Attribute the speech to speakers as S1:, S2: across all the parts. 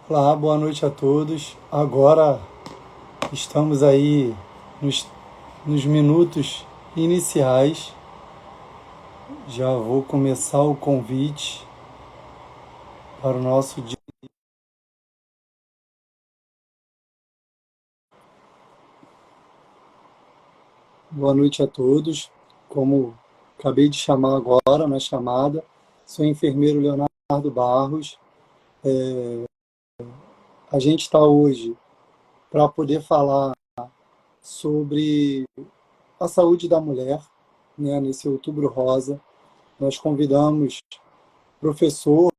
S1: Olá, boa noite a todos. Agora estamos aí nos minutos iniciais. Já vou começar o convite para o nosso dia. Boa noite a todos. Como acabei de chamar agora na chamada, sou o enfermeiro Leonardo Barros. A gente está hoje para poder falar sobre a saúde da mulher, né, nesse Outubro Rosa. Nós convidamos professor,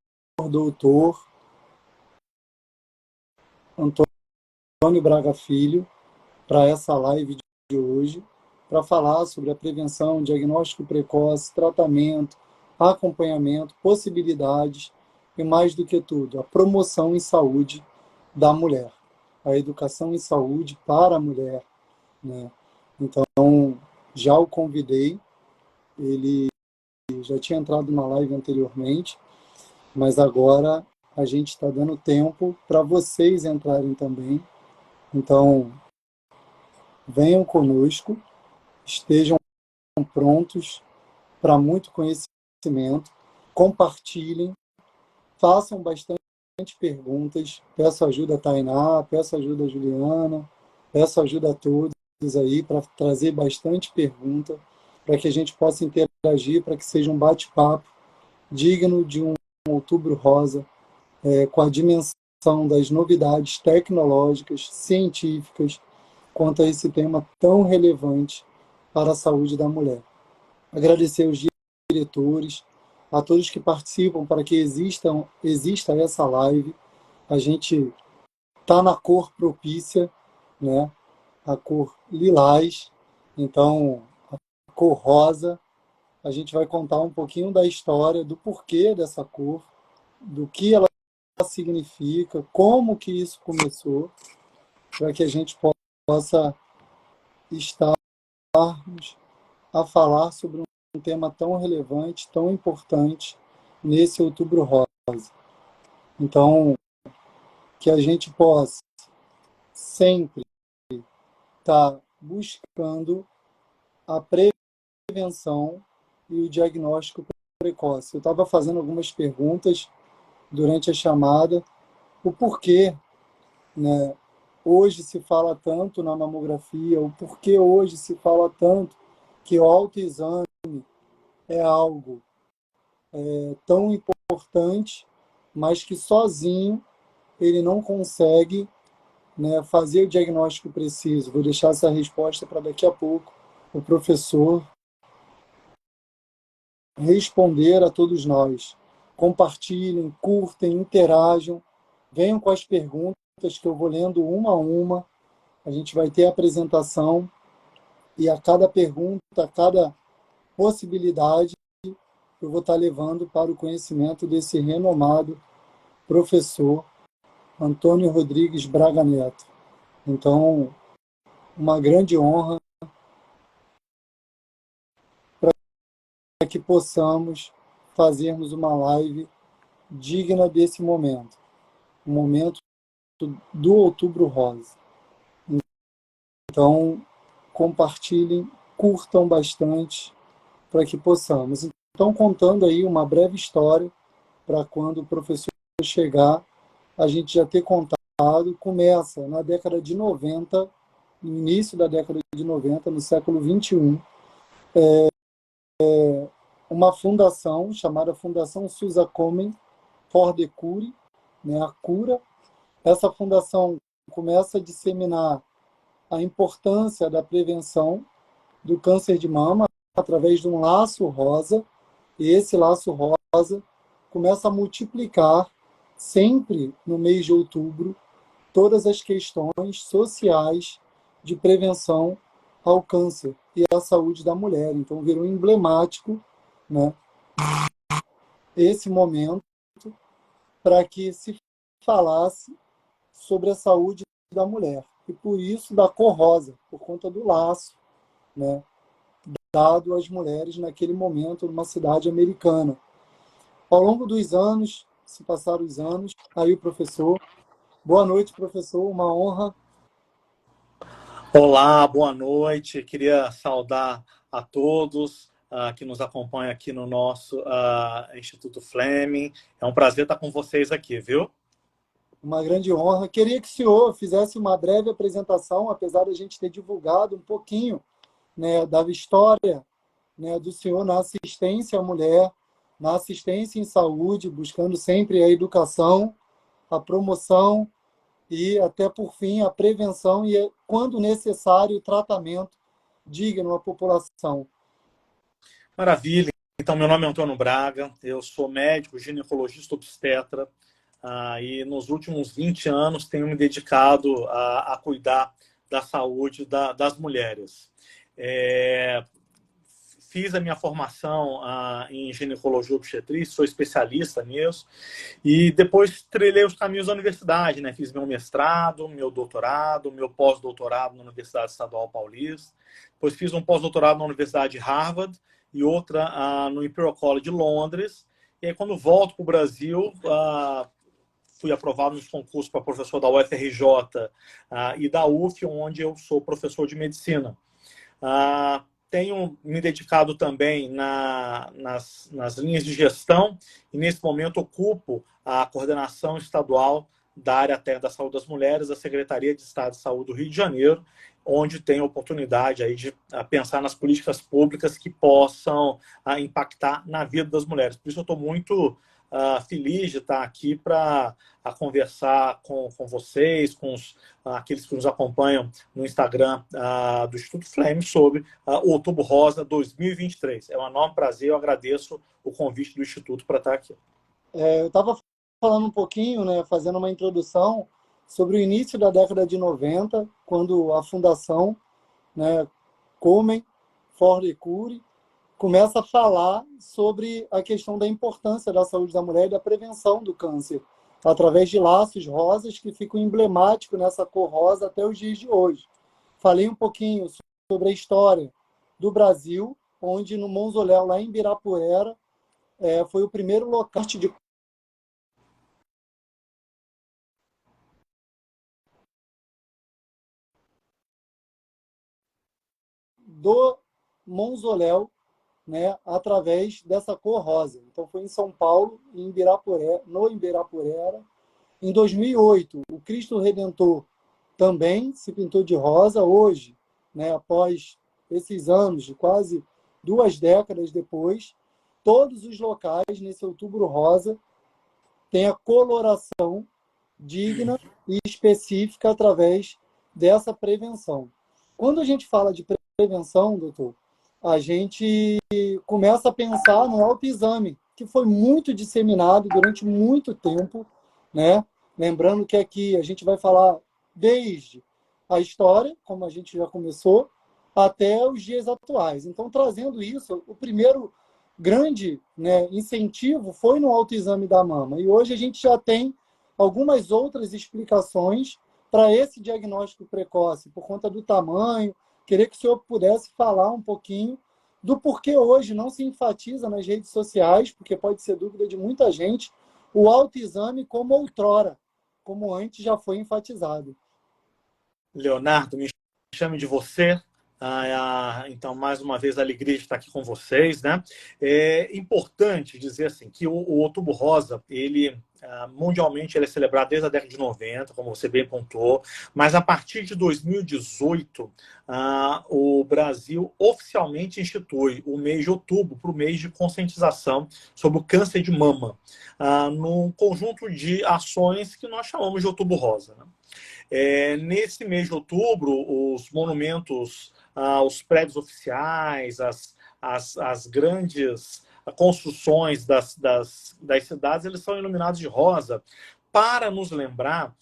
S1: doutor Antônio Braga Filho para essa live de hoje, para falar sobre a prevenção, diagnóstico precoce, tratamento, acompanhamento, possibilidades e, mais do que tudo, a promoção em saúde da mulher, a educação em saúde para a mulher, né? Então, já o convidei, ele já tinha entrado na live anteriormente, mas agora a gente está dando tempo para vocês entrarem também. Então, venham conosco, estejam prontos para muito conhecimento, compartilhem, façam bastante perguntas, peço ajuda a Tainá, peço ajuda a Juliana, peço ajuda a todos aí para trazer bastante pergunta, para que a gente possa interagir, para que seja um bate-papo digno de um Outubro Rosa, com a dimensão das novidades tecnológicas, científicas, quanto a esse tema tão relevante para a saúde da mulher. Agradecer os diretores, a todos que participam para que exista essa live. A gente está na cor propícia, né? A cor lilás, então a cor rosa. A gente vai contar um pouquinho da história, do porquê dessa cor, do que ela significa, como que isso começou, para que a gente possa estarmos a falar sobre um tema tão relevante, tão importante nesse Outubro Rosa. Então, que a gente possa sempre estar buscando a prevenção e o diagnóstico precoce. Eu estava fazendo algumas perguntas durante a chamada, o porquê, né, hoje se fala tanto na mamografia, o porquê hoje se fala tanto que o autoexame é algo tão importante, mas que sozinho ele não consegue, né, fazer o diagnóstico preciso. Vou deixar essa resposta para daqui a pouco o professor responder a todos nós. Compartilhem, curtem, interajam, venham com as perguntas que eu vou lendo uma a uma. A gente vai ter a apresentação e a cada pergunta, a cada possibilidade, eu vou estar levando para o conhecimento desse renomado professor Antônio Rodrigues Braga Neto. Então, uma grande honra para que possamos fazermos uma live digna desse momento, o momento do Outubro Rosa. Então, compartilhem, curtam bastante para que possamos. Então, contando aí uma breve história para quando o professor chegar, a gente já ter contado, começa na década de 90, no início da década de 90, no século 21, uma fundação chamada Fundação Susa Komen for the Cure, né, a cura. Essa fundação começa a disseminar a importância da prevenção do câncer de mama através de um laço rosa, e esse laço rosa começa a multiplicar sempre no mês de outubro todas as questões sociais de prevenção ao câncer e à saúde da mulher. Então virou emblemático, né, esse momento para que se falasse sobre a saúde da mulher. E por isso da cor rosa, por conta do laço, né, dado às mulheres naquele momento numa cidade americana. Ao longo dos anos, se passaram os anos, aí o professor Boa noite, professor. Uma honra.
S2: Olá, boa noite. Queria saudar a todos que nos acompanham aqui no nosso Instituto Fleming. É um prazer estar com vocês aqui, viu?
S1: Uma grande honra. Queria que o senhor fizesse uma breve apresentação, apesar de a gente ter divulgado um pouquinho, né, da história, né, do senhor na assistência à mulher, na assistência em saúde, buscando sempre a educação, a promoção e, até por fim, a prevenção e, quando necessário, o tratamento digno à população.
S2: Maravilha. Então, meu nome é Antônio Braga, eu sou médico, ginecologista obstetra, e nos últimos 20 anos tenho me dedicado a cuidar da saúde das mulheres. Fiz a minha formação em ginecologia obstetrícia, sou especialista nisso, e depois trilhei os caminhos da universidade, né? Fiz meu mestrado, meu doutorado, meu pós-doutorado na Universidade Estadual Paulista, depois fiz um pós-doutorado na Universidade de Harvard e outra no Imperial College de Londres, e aí quando volto para o Brasil, fui aprovado nos concursos para professor da UFRJ e da UF, onde eu sou professor de medicina. Tenho me dedicado também nas linhas de gestão e, nesse momento, ocupo a coordenação estadual da área da saúde das mulheres, da Secretaria de Estado de Saúde do Rio de Janeiro, onde tenho a oportunidade aí de pensar nas políticas públicas que possam impactar na vida das mulheres. Por isso eu estou muito feliz de estar aqui para conversar com vocês, com aqueles que nos acompanham no Instagram do Instituto Flame sobre o Outubro Rosa 2023. É um enorme prazer, eu agradeço o convite do Instituto para estar aqui.
S1: Eu estava falando um pouquinho, né, fazendo uma introdução sobre o início da década de 90, quando a Fundação, né, Komen for the Cure começa a falar sobre a questão da importância da saúde da mulher e da prevenção do câncer, através de laços rosas que ficam emblemáticos nessa cor rosa até os dias de hoje. Falei um pouquinho sobre a história do Brasil, onde no mausoléu lá em Ibirapuera foi o primeiro local de do mausoléu, né, através dessa cor rosa. Então foi em São Paulo, em Ibirapuera, no Ibirapuera. Em 2008, o Cristo Redentor também se pintou de rosa. Hoje, né, após esses anos, de quase 2 décadas depois, todos os locais nesse Outubro Rosa têm a coloração digna e específica através dessa prevenção. Quando a gente fala de prevenção, doutor, a gente começa a pensar no autoexame, que foi muito disseminado durante muito tempo, né? Lembrando que aqui a gente vai falar desde a história, como a gente já começou, até os dias atuais. Então, trazendo isso, o primeiro grande, né, incentivo foi no autoexame da mama. E hoje a gente já tem algumas outras explicações para esse diagnóstico precoce, por conta do tamanho. Queria que o senhor pudesse falar um pouquinho do porquê hoje não se enfatiza nas redes sociais, porque pode ser dúvida de muita gente, o autoexame como outrora, como antes já foi enfatizado.
S2: Leonardo, me chame de você. Então, mais uma vez, a alegria de estar aqui com vocês, né? É importante dizer assim que o Outubro Rosa, ele mundialmente ele é celebrado desde a década de 90, como você bem pontuou, mas a partir de 2018, o Brasil oficialmente institui o mês de outubro para o mês de conscientização sobre o câncer de mama, num conjunto de ações que nós chamamos de Outubro Rosa, né? Nesse mês de outubro, os monumentos, os prédios oficiais, as grandes construções das cidades, eles são iluminados de rosa para nos lembrar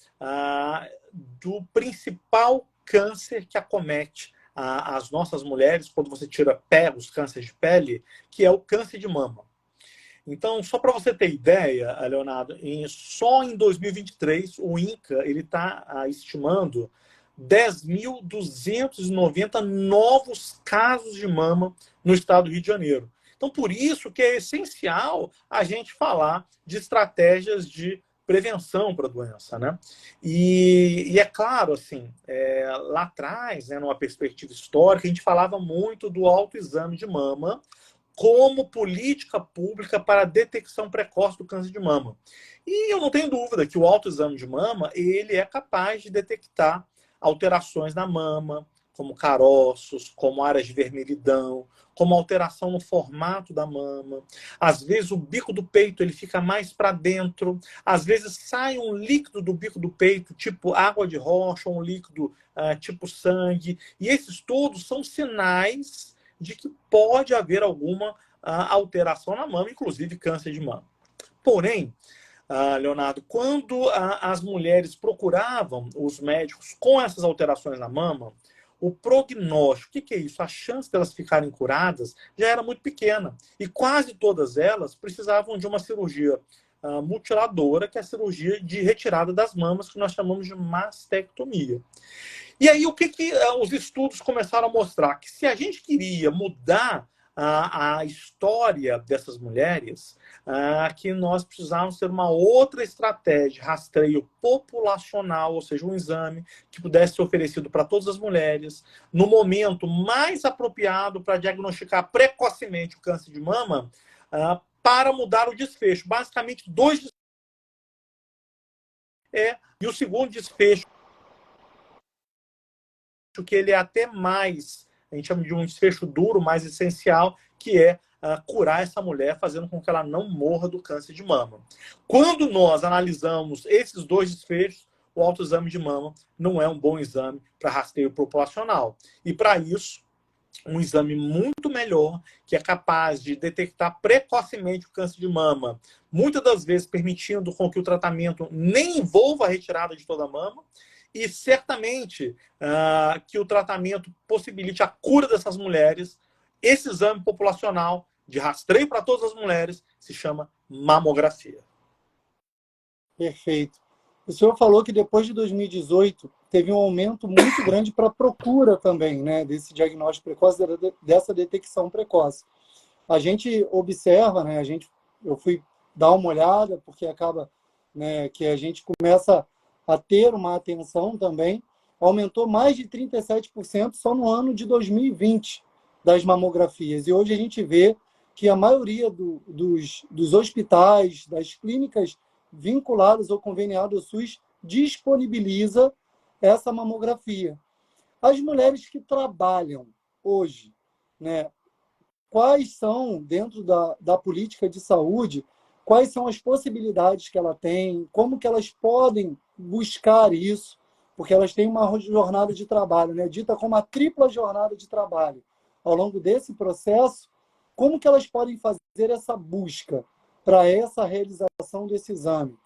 S2: do principal câncer que acomete as nossas mulheres quando você tira os cânceres de pele, que é o câncer de mama. Então, só para você ter ideia, Leonardo, só em 2023 o INCA está estimando 10.290 novos casos de mama no estado do Rio de Janeiro. Então, por isso que é essencial a gente falar de estratégias de prevenção para a doença, né? E é claro, assim, lá atrás, né, numa perspectiva histórica, a gente falava muito do autoexame de mama como política pública para a detecção precoce do câncer de mama. E eu não tenho dúvida que o autoexame de mama, ele é capaz de detectar alterações na mama, como caroços, como áreas de vermelhidão, como alteração no formato da mama. Às vezes o bico do peito ele fica mais para dentro, às vezes sai um líquido do bico do peito, tipo água de rocha, um líquido tipo sangue. E esses todos são sinais de que pode haver alguma alteração na mama, inclusive câncer de mama. Porém, Leonardo, quando as mulheres procuravam os médicos com essas alterações na mama, o prognóstico, o que é isso? A chance delas ficarem curadas já era muito pequena. E quase todas elas precisavam de uma cirurgia mutiladora, que é a cirurgia de retirada das mamas, que nós chamamos de mastectomia. E aí, o que os estudos começaram a mostrar? Que se a gente queria mudar a história dessas mulheres, que nós precisávamos ter uma outra estratégia de rastreio populacional, ou seja, um exame que pudesse ser oferecido para todas as mulheres, no momento mais apropriado para diagnosticar precocemente o câncer de mama, para mudar o desfecho. Basicamente, dois desfechos. E o segundo desfecho, que ele é até mais, a gente chama de um desfecho duro, mais essencial, que é curar essa mulher, fazendo com que ela não morra do câncer de mama. Quando nós analisamos esses dois desfechos, o autoexame de mama não é um bom exame para rastreio populacional. E para isso, um exame muito melhor, que é capaz de detectar precocemente o câncer de mama, muitas das vezes permitindo com que o tratamento nem envolva a retirada de toda a mama, e certamente que o tratamento possibilite a cura dessas mulheres. Esse exame populacional de rastreio para todas as mulheres se chama mamografia.
S1: Perfeito. O senhor falou que depois de 2018 teve um aumento muito grande para a procura também, né, desse diagnóstico precoce, dessa detecção precoce. A gente observa, né, eu fui dar uma olhada, porque acaba, né, que a gente começa a ter uma atenção também, aumentou mais de 37% só no ano de 2020 das mamografias. E hoje a gente vê que a maioria dos hospitais, das clínicas vinculadas ou conveniadas ao SUS, disponibiliza essa mamografia. As mulheres que trabalham hoje, né, quais são, dentro da política de saúde, quais são as possibilidades que ela tem, como que elas podem buscar isso, porque elas têm uma jornada de trabalho, né, dita como a tripla jornada de trabalho. Ao longo desse processo, como que elas podem fazer essa busca para essa realização desse exame?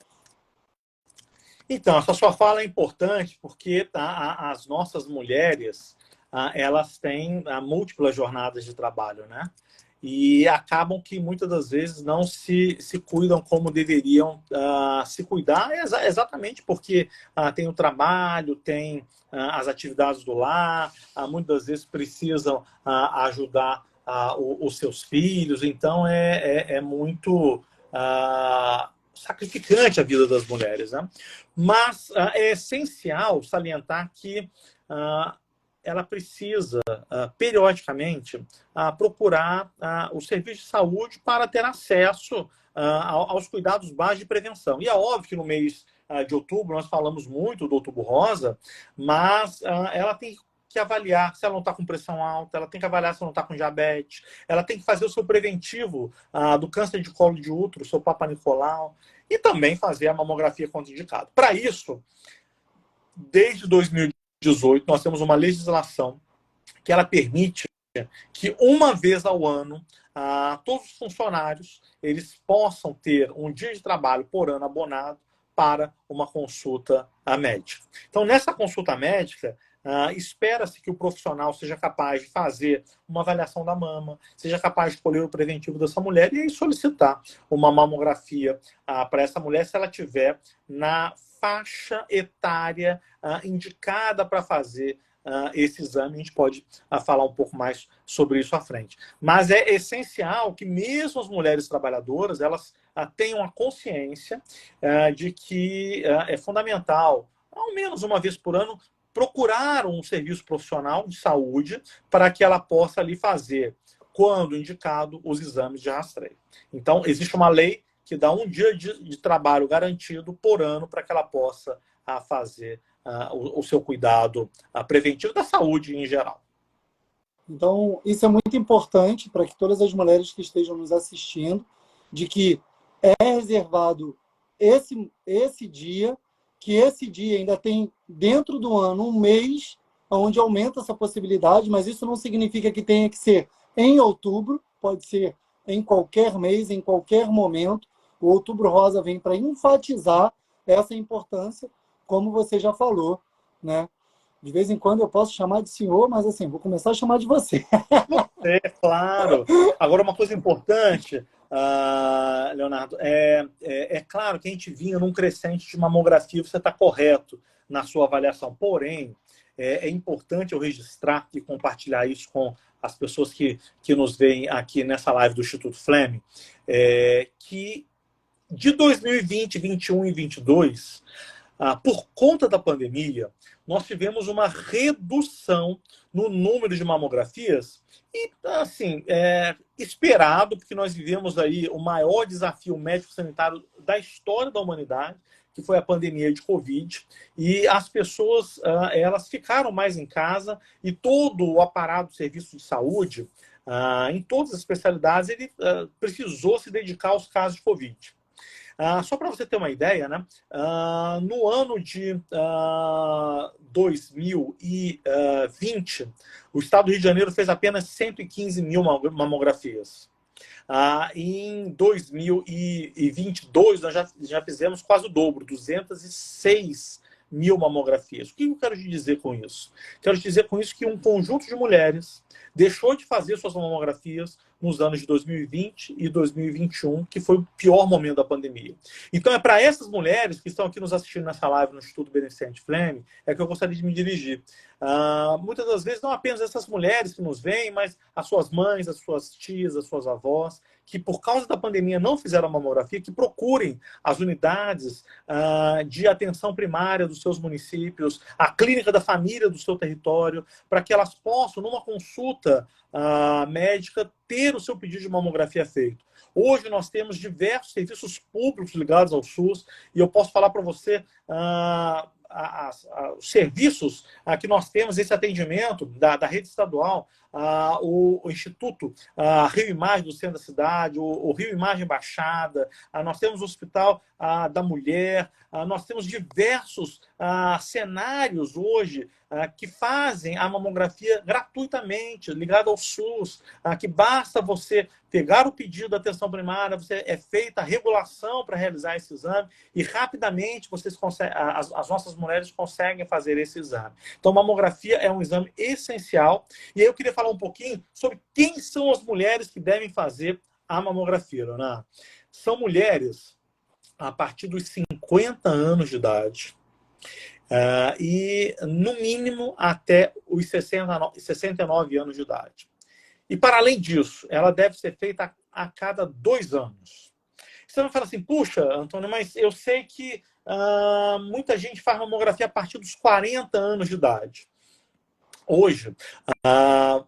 S2: Então, essa sua fala é importante porque as nossas mulheres, elas têm múltiplas jornadas de trabalho, né? E acabam que muitas das vezes não se cuidam como deveriam se cuidar, exatamente porque tem o trabalho, tem as atividades do lar, muitas das vezes precisam ajudar os seus filhos, então é muito sacrificante a vida das mulheres, né? Mas é essencial salientar que ela precisa, periodicamente, procurar o serviço de saúde para ter acesso aos cuidados básicos de prevenção. E é óbvio que no mês de outubro nós falamos muito do Outubro Rosa, mas ela tem que avaliar se ela não está com pressão alta, ela tem que avaliar se ela não está com diabetes, ela tem que fazer o seu preventivo do câncer de colo de útero, o seu Papa Nicolau, e também fazer a mamografia contraindicada. Para isso, desde 2018, nós temos uma legislação que ela permite que uma vez ao ano todos os funcionários eles possam ter um dia de trabalho por ano abonado para uma consulta médica. Então, nessa consulta médica, espera-se que o profissional seja capaz de fazer uma avaliação da mama, seja capaz de escolher o preventivo dessa mulher e aí solicitar uma mamografia para essa mulher se ela tiver na faixa etária indicada para fazer esse exame. A gente pode falar um pouco mais sobre isso à frente. Mas é essencial que mesmo as mulheres trabalhadoras, elas tenham a consciência de que é fundamental, ao menos uma vez por ano, procurar um serviço profissional de saúde para que ela possa ali fazer, quando indicado, os exames de rastreio. Então, existe uma lei que dá um dia de trabalho garantido por ano para que ela possa fazer o seu cuidado preventivo da saúde em geral.
S1: Então, isso é muito importante para que todas as mulheres que estejam nos assistindo, de que é reservado esse dia, que esse dia ainda tem dentro do ano um mês onde aumenta essa possibilidade, mas isso não significa que tenha que ser em outubro, pode ser em qualquer mês, em qualquer momento. O Outubro Rosa vem para enfatizar essa importância, como você já falou, né? De vez em quando eu posso chamar de senhor, mas assim, vou começar a chamar de você.
S2: É claro. Agora, uma coisa importante, Leonardo, é claro que a gente vinha num crescente de mamografia, você está correto na sua avaliação. Porém, é importante eu registrar e compartilhar isso com as pessoas que nos veem aqui nessa live do Instituto Fleming, que de 2020, 21 e 22, por conta da pandemia, nós tivemos uma redução no número de mamografias e, assim, esperado, porque nós vivemos aí o maior desafio médico-sanitário da história da humanidade, que foi a pandemia de Covid, e as pessoas elas ficaram mais em casa e todo o aparato do serviço de saúde, em todas as especialidades, ele precisou se dedicar aos casos de Covid. Só para você ter uma ideia, né? No ano de 2020, o estado do Rio de Janeiro fez apenas 115 mil mamografias. Em 2022, nós já fizemos quase o dobro, 206 mil mamografias. O que eu quero te dizer com isso? Quero te dizer com isso que um conjunto de mulheres deixou de fazer suas mamografias nos anos de 2020 e 2021, que foi o pior momento da pandemia. Então, é para essas mulheres que estão aqui nos assistindo nessa live no Instituto Beneficente Fleming, que eu gostaria de me dirigir. Muitas das vezes, não apenas essas mulheres que nos veem, mas as suas mães, as suas tias, as suas avós, que por causa da pandemia não fizeram a mamografia, que procurem as unidades de atenção primária dos seus municípios, a clínica da família do seu território, para que elas possam, numa consulta médica, ter o seu pedido de mamografia feito. Hoje nós temos diversos serviços públicos ligados ao SUS e eu posso falar para você os serviços que nós temos, esse atendimento da rede estadual, o Instituto Rio Imagem do centro da cidade, o Rio Imagem Baixada, nós temos o Hospital da Mulher, nós temos diversos cenários hoje que fazem a mamografia gratuitamente, ligado ao SUS, que basta você pegar o pedido da atenção primária, é feita a regulação para realizar esse exame e rapidamente as nossas mulheres conseguem fazer esse exame. Então, mamografia é um exame essencial. E aí eu queria falar um pouquinho sobre quem são as mulheres que devem fazer a mamografia, Leonardo. São mulheres a partir dos 50 anos de idade, e, no mínimo, até os 69 anos de idade. E, para além disso, ela deve ser feita a cada 2 anos. Você vai falar assim, puxa, Antônio, mas eu sei que muita gente faz mamografia a partir dos 40 anos de idade. Hoje,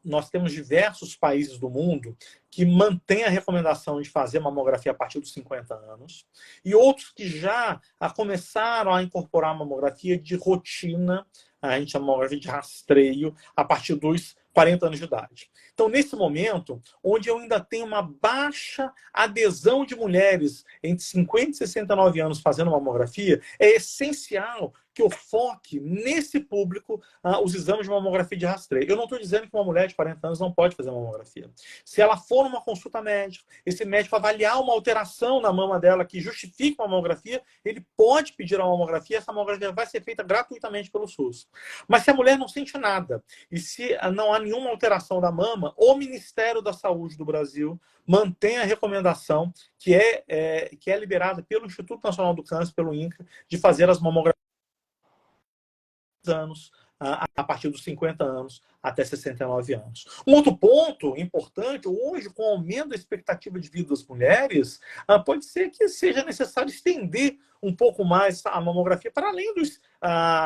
S2: nós temos diversos países do mundo que mantêm a recomendação de fazer mamografia a partir dos 50 anos e outros que já começaram a incorporar a mamografia de rotina, a gente chama de mamografia de rastreio, a partir dos 40 anos de idade. Então, nesse momento, onde eu ainda tenho uma baixa adesão de mulheres entre 50 e 69 anos fazendo mamografia, é essencial que eu foque nesse público os exames de mamografia de rastreio. Eu não estou dizendo que uma mulher de 40 anos não pode fazer mamografia. Se ela for numa consulta médica, esse médico avaliar uma alteração na mama dela que justifique uma mamografia, ele pode pedir a mamografia, essa mamografia vai ser feita gratuitamente pelo SUS. Mas se a mulher não sente nada, e se não há nenhuma alteração da mama, o Ministério da Saúde do Brasil mantém a recomendação que é liberada pelo Instituto Nacional do Câncer, pelo INCA, de fazer as mamografias anos, a partir dos 50 anos, até 69 anos. Um outro ponto importante, hoje, com o aumento da expectativa de vida das mulheres, pode ser que seja necessário estender um pouco mais a mamografia para além dos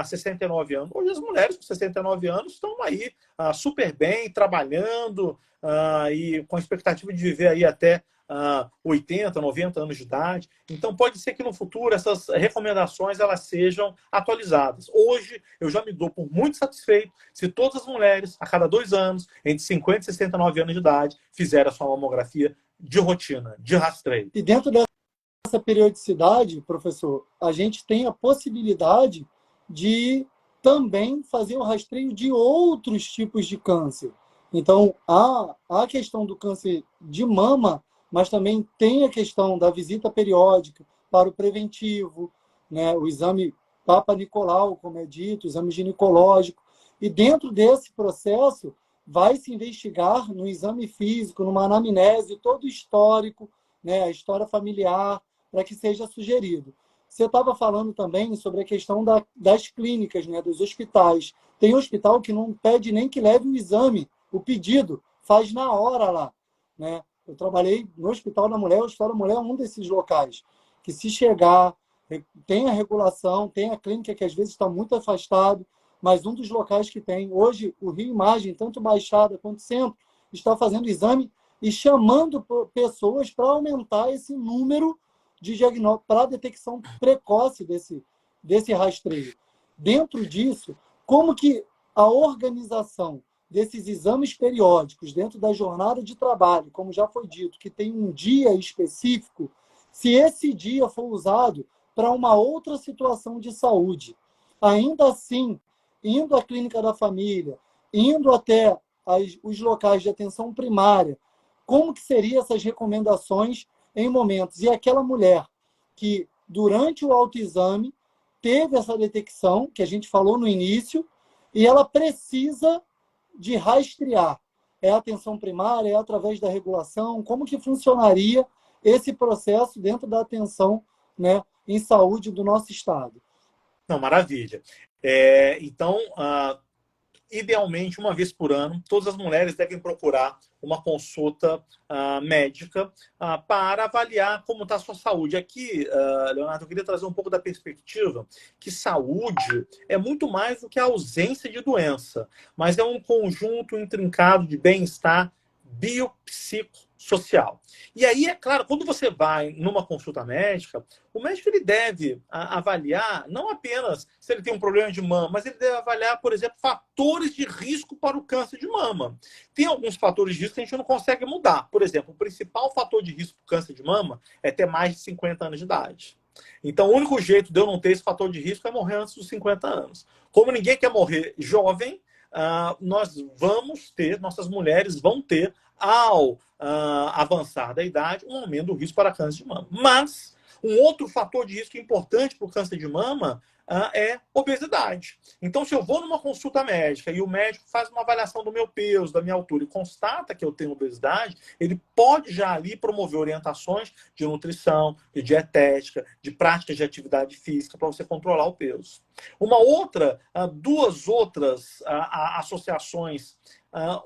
S2: 69 anos. Hoje as mulheres com 69 anos estão aí super bem, trabalhando e com a expectativa de viver aí até 80, 90 anos de idade. Então, pode ser que no futuro essas recomendações elas sejam atualizadas. Hoje, eu já me dou por muito satisfeito se todas as mulheres, a cada 2 anos, entre 50 e 69 anos de idade, fizerem a sua mamografia de rotina, de rastreio.
S1: E dentro dessa periodicidade, professor, a gente tem a possibilidade de também fazer o rastreio de outros tipos de câncer. Então, há a questão do câncer de mama, mas também tem a questão da visita periódica para o preventivo, né? O exame Papa Nicolau, como é dito, o exame ginecológico. E dentro desse processo, vai se investigar no exame físico, numa anamnese, todo o histórico, né? A história familiar, para que seja sugerido. Você estava falando também sobre a questão das clínicas, né? Dos hospitais. Tem hospital que não pede nem que leve o exame, o pedido, faz na hora lá, né? Eu trabalhei no Hospital da Mulher, o Hospital da Mulher é um desses locais que, se chegar, tem a regulação, tem a clínica que às vezes está muito afastado, mas um dos locais que tem. Hoje, o Rio Imagem, tanto Baixada quanto Centro, está fazendo exame e chamando pessoas para aumentar esse número de diagnóstico, para a detecção precoce desse rastreio. Dentro disso, como que a organização desses exames periódicos dentro da jornada de trabalho, como já foi dito, que tem um dia específico, se esse dia for usado para uma outra situação de saúde, ainda assim, indo à clínica da família, indo até os locais de atenção primária, como que seriam essas recomendações em momentos? E aquela mulher que, durante o autoexame, teve essa detecção, que a gente falou no início, e ela precisa de rastrear. É a atenção primária, é através da regulação? Como que funcionaria esse processo dentro da atenção, né, em saúde do nosso estado?
S2: Não, maravilha. Então, idealmente, uma vez por ano, todas as mulheres devem procurar uma consulta médica para avaliar como está a sua saúde. Aqui, Leonardo, eu queria trazer um pouco da perspectiva que saúde é muito mais do que a ausência de doença, mas é um conjunto intrincado de bem-estar biopsicossocial. E aí, é claro, quando você vai numa consulta médica, o médico ele deve avaliar não apenas se ele tem um problema de mama, mas ele deve avaliar, por exemplo, fatores de risco para o câncer de mama. Tem alguns fatores de risco que a gente não consegue mudar. Por exemplo, o principal fator de risco para o câncer de mama é ter mais de 50 anos de idade. Então, o único jeito de eu não ter esse fator de risco é morrer antes dos 50 anos. Como ninguém quer morrer jovem, nossas mulheres vão ter, ao avançar da idade, um aumento do risco para câncer de mama. Mas um outro fator de risco importante para o câncer de mama é obesidade. Então, se eu vou numa consulta médica e o médico faz uma avaliação do meu peso, da minha altura e constata que eu tenho obesidade, ele pode já ali promover orientações de nutrição, de dietética, de práticas de atividade física para você controlar o peso. Duas outras associações,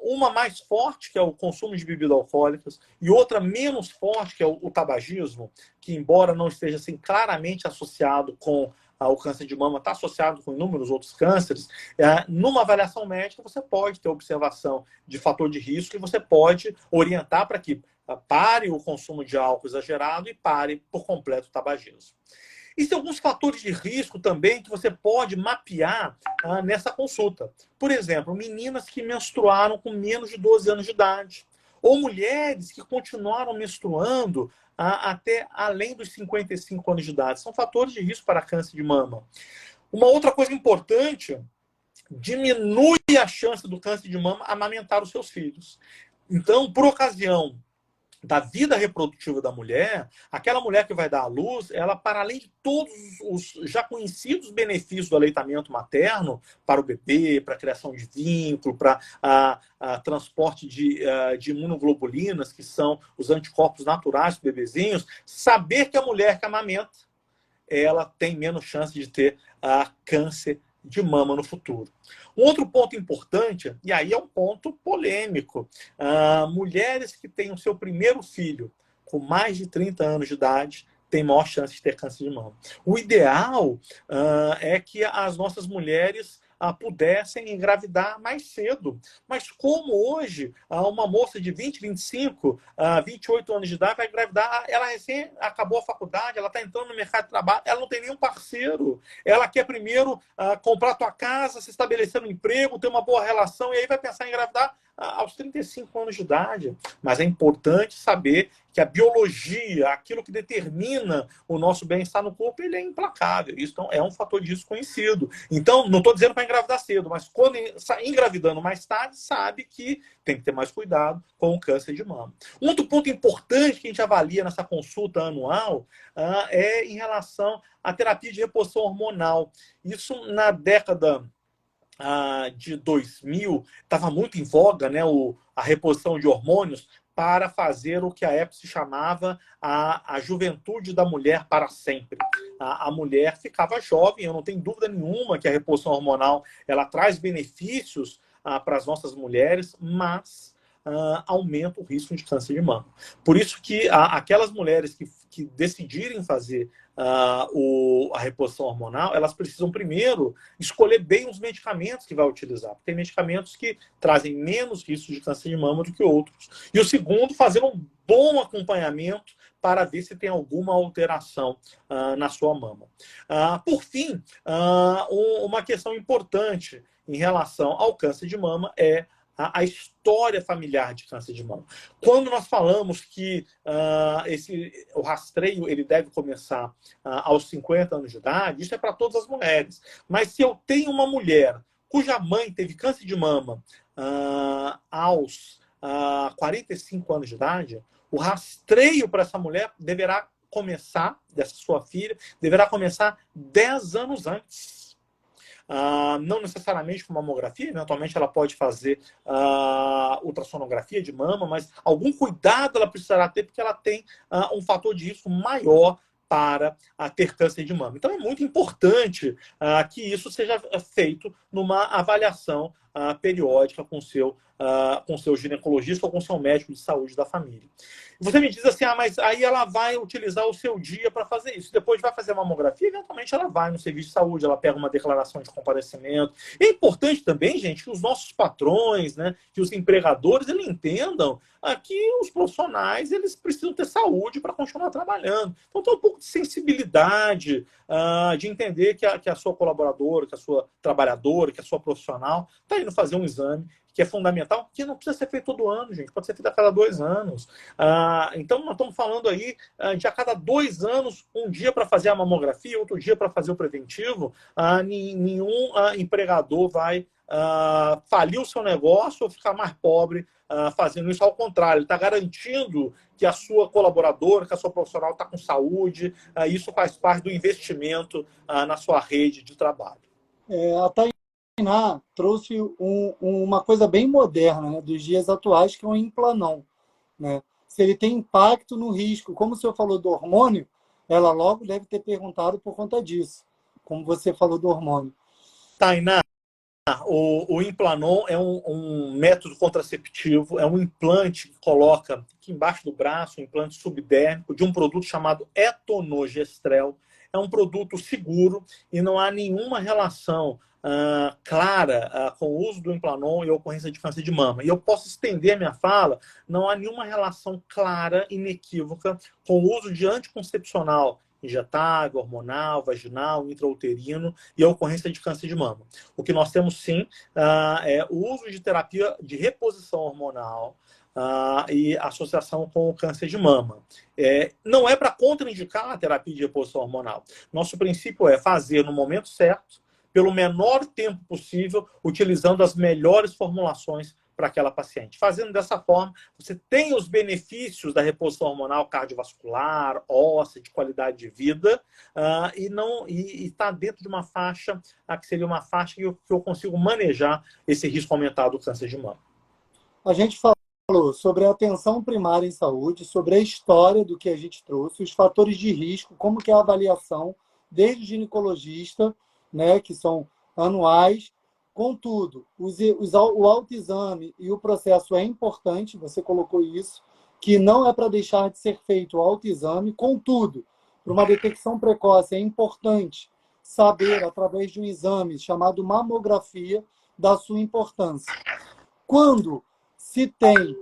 S2: uma mais forte, que é o consumo de bebidas alcoólicas, e outra menos forte, que é o tabagismo, que, embora não esteja assim, claramente associado com o câncer de mama, está associado com inúmeros outros cânceres. Numa avaliação médica, você pode ter observação de fator de risco e você pode orientar para que pare o consumo de álcool exagerado e pare por completo o tabagismo. Existem alguns fatores de risco também que você pode mapear nessa consulta. Por exemplo, meninas que menstruaram com menos de 12 anos de idade. Ou mulheres que continuaram menstruando até além dos 55 anos de idade. São fatores de risco para câncer de mama. Uma outra coisa importante, diminui a chance do câncer de mama amamentar os seus filhos. Então, por ocasião da vida reprodutiva da mulher, aquela mulher que vai dar à luz, ela, para além de todos os já conhecidos benefícios do aleitamento materno para o bebê, para a criação de vínculo, para transporte de imunoglobulinas, que são os anticorpos naturais dos bebezinhos, saber que a mulher que amamenta, ela tem menos chance de ter câncer de mama no futuro. Um outro ponto importante, e aí é um ponto polêmico, mulheres que têm o seu primeiro filho com mais de 30 anos de idade têm maior chance de ter câncer de mama. O ideal é que as nossas mulheres pudessem engravidar mais cedo. Mas como hoje uma moça de 20, 25, 28 anos de idade vai engravidar, ela recém acabou a faculdade, ela está entrando no mercado de trabalho, ela não tem nenhum parceiro, ela quer primeiro comprar a tua casa, se estabelecer um emprego, ter uma boa relação, e aí vai pensar em engravidar aos 35 anos de idade. Mas é importante saber que a biologia, aquilo que determina o nosso bem-estar no corpo, ele é implacável. Isso é um fator disso conhecido. Então, não estou dizendo para engravidar cedo, mas quando engravidando mais tarde, sabe que tem que ter mais cuidado com o câncer de mama. Um outro ponto importante que a gente avalia nessa consulta anual é em relação à terapia de reposição hormonal. Isso na década de 2000, estava muito em voga, né, a reposição de hormônios para fazer o que a época se chamava a juventude da mulher para sempre. A mulher ficava jovem, eu não tenho dúvida nenhuma que a reposição hormonal ela traz benefícios para as nossas mulheres, mas aumenta o risco de câncer de mama. Por isso que aquelas mulheres que decidirem fazer a reposição hormonal, elas precisam primeiro escolher bem os medicamentos que vai utilizar. Porque tem medicamentos que trazem menos risco de câncer de mama do que outros. E o segundo, fazer um bom acompanhamento para ver se tem alguma alteração na sua mama. Por fim, uma questão importante em relação ao câncer de mama é a história familiar de câncer de mama. Quando nós falamos que o rastreio ele deve começar aos 50 anos de idade, isso é para todas as mulheres. Mas se eu tenho uma mulher cuja mãe teve câncer de mama aos 45 anos de idade, o rastreio para essa mulher deverá começar, dessa sua filha, deverá começar 10 anos antes. Não necessariamente com mamografia, eventualmente ela pode fazer ultrassonografia de mama, mas algum cuidado ela precisará ter porque ela tem um fator de risco maior para ter câncer de mama. Então é muito importante que isso seja feito numa avaliação periódica com seu ginecologista ou com seu médico de saúde da família. Você me diz assim, mas aí ela vai utilizar o seu dia para fazer isso. Depois vai fazer a mamografia, eventualmente ela vai no serviço de saúde, ela pega uma declaração de comparecimento. É importante também, gente, que os nossos patrões, né, que os empregadores, eles entendam que os profissionais eles precisam ter saúde para continuar trabalhando. Então tem um pouco de sensibilidade, de entender que a sua colaboradora, que a sua trabalhadora, que a sua profissional está indo fazer um exame que é fundamental, que não precisa ser feito todo ano, gente, pode ser feito a cada 2 anos. Então, nós estamos falando aí de a cada 2 anos, um dia para fazer a mamografia, outro dia para fazer o preventivo. Nenhum empregador vai falir o seu negócio ou ficar mais pobre fazendo isso. Ao contrário, ele está garantindo que a sua colaboradora, que a sua profissional está com saúde. Isso faz parte do investimento na sua rede de trabalho.
S1: A Tainá trouxe uma coisa bem moderna, né, dos dias atuais, que é o Implanon, né? Se ele tem impacto no risco, como o senhor falou do hormônio, ela logo deve ter perguntado por conta disso, como você falou do hormônio.
S2: Tainá, o Implanon é um método contraceptivo, é um implante que coloca aqui embaixo do braço, um implante subdérmico de um produto chamado etonogestrel. É um produto seguro e não há nenhuma relação clara com o uso do Implanon e a ocorrência de câncer de mama. E eu posso estender a minha fala, não há nenhuma relação clara, inequívoca, com o uso de anticoncepcional injetável, hormonal, vaginal, intrauterino e a ocorrência de câncer de mama. O que nós temos sim é o uso de terapia de reposição hormonal e associação com o câncer de mama. Não é para contraindicar a terapia de reposição hormonal. Nosso princípio é fazer no momento certo, pelo menor tempo possível, utilizando as melhores formulações para aquela paciente. Fazendo dessa forma, você tem os benefícios da reposição hormonal cardiovascular, óssea, de qualidade de vida, e está dentro de uma faixa que seria uma faixa que eu consigo manejar esse risco aumentado do câncer de mama.
S1: A gente falou sobre a atenção primária em saúde, sobre a história do que a gente trouxe, os fatores de risco, como que é a avaliação, desde o ginecologista, né, que são anuais. Contudo, o autoexame e o processo é importante, você colocou isso, que não é para deixar de ser feito o autoexame. Contudo, para uma detecção precoce é importante saber, através de um exame chamado mamografia, da sua importância. Quando se tem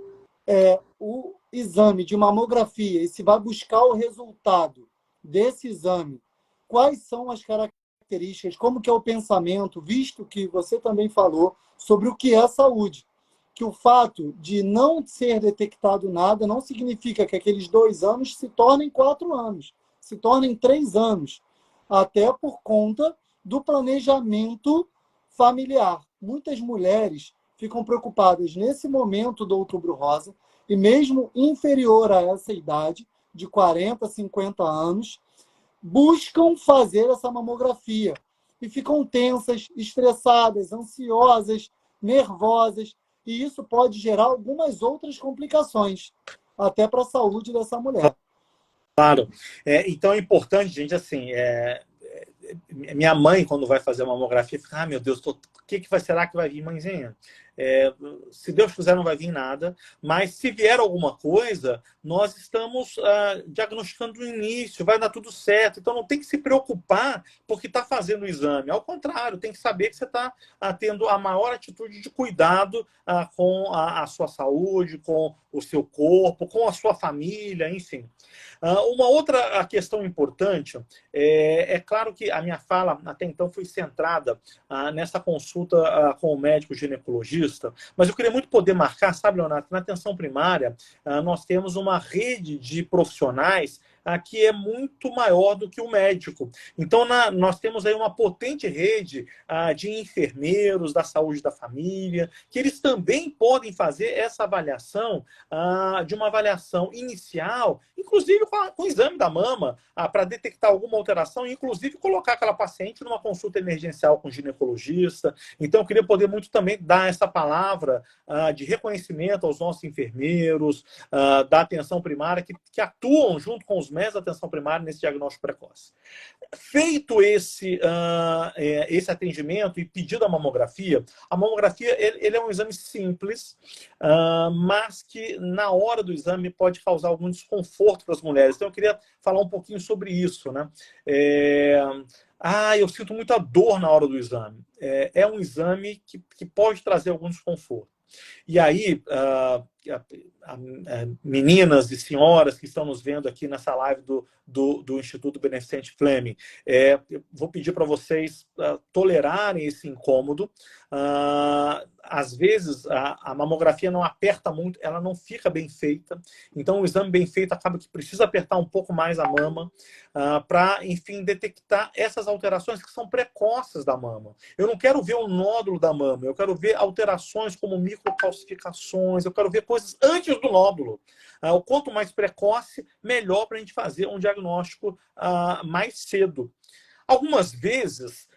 S1: o exame de mamografia e se vai buscar o resultado desse exame, quais são as características, como que é o pensamento, visto que você também falou sobre o que é saúde, que o fato de não ser detectado nada não significa que aqueles 2 anos se tornem 4 anos, se tornem 3 anos, até por conta do planejamento familiar. Muitas mulheres ficam preocupadas nesse momento do Outubro Rosa, e mesmo inferior a essa idade, de 40, 50 anos, buscam fazer essa mamografia e ficam tensas, estressadas, ansiosas, nervosas, e isso pode gerar algumas outras complicações, até para a saúde dessa mulher.
S2: Claro. Então é importante, gente, assim, minha mãe, quando vai fazer a mamografia, fica, meu Deus, o que será que vai vir, mãezinha? Se Deus quiser, não vai vir nada, mas se vier alguma coisa, nós estamos diagnosticando no início, vai dar tudo certo, então não tem que se preocupar porque está fazendo o exame, ao contrário, tem que saber que você está tendo a maior atitude de cuidado com a sua saúde, com o seu corpo, com a sua família, enfim. Uma outra questão importante, é claro que a minha fala até então foi centrada nessa consulta com o médico ginecologista, mas eu queria muito poder marcar, sabe, Leonardo, na atenção primária nós temos uma rede de profissionais que é muito maior do que o médico. Então, nós temos aí uma potente rede de enfermeiros da saúde da família, que eles também podem fazer essa avaliação, de uma avaliação inicial, inclusive com o exame da mama, para detectar alguma alteração, inclusive colocar aquela paciente numa consulta emergencial com o ginecologista. Então, eu queria poder muito também dar essa palavra de reconhecimento aos nossos enfermeiros, da atenção primária, que atuam junto com os médicos da atenção primária nesse diagnóstico precoce. Feito esse atendimento e pedido a mamografia ele é um exame simples, mas que na hora do exame pode causar algum desconforto para as mulheres. Então eu queria falar um pouquinho sobre isso, né? Eu sinto muita dor na hora do exame. É um exame que pode trazer algum desconforto. E aí, meninas e senhoras que estão nos vendo aqui nessa live do Instituto Beneficente Fleming, eu vou pedir para vocês tolerarem esse incômodo. Às vezes, a mamografia não aperta muito, ela não fica bem feita. Então, o exame bem feito acaba que precisa apertar um pouco mais a mama para, enfim, detectar essas alterações que são precoces da mama. Eu não quero ver o nódulo da mama, eu quero ver alterações como microcalcificações, eu quero ver coisas antes do nódulo. O quanto mais precoce, melhor para a gente fazer um diagnóstico mais cedo. Algumas vezes,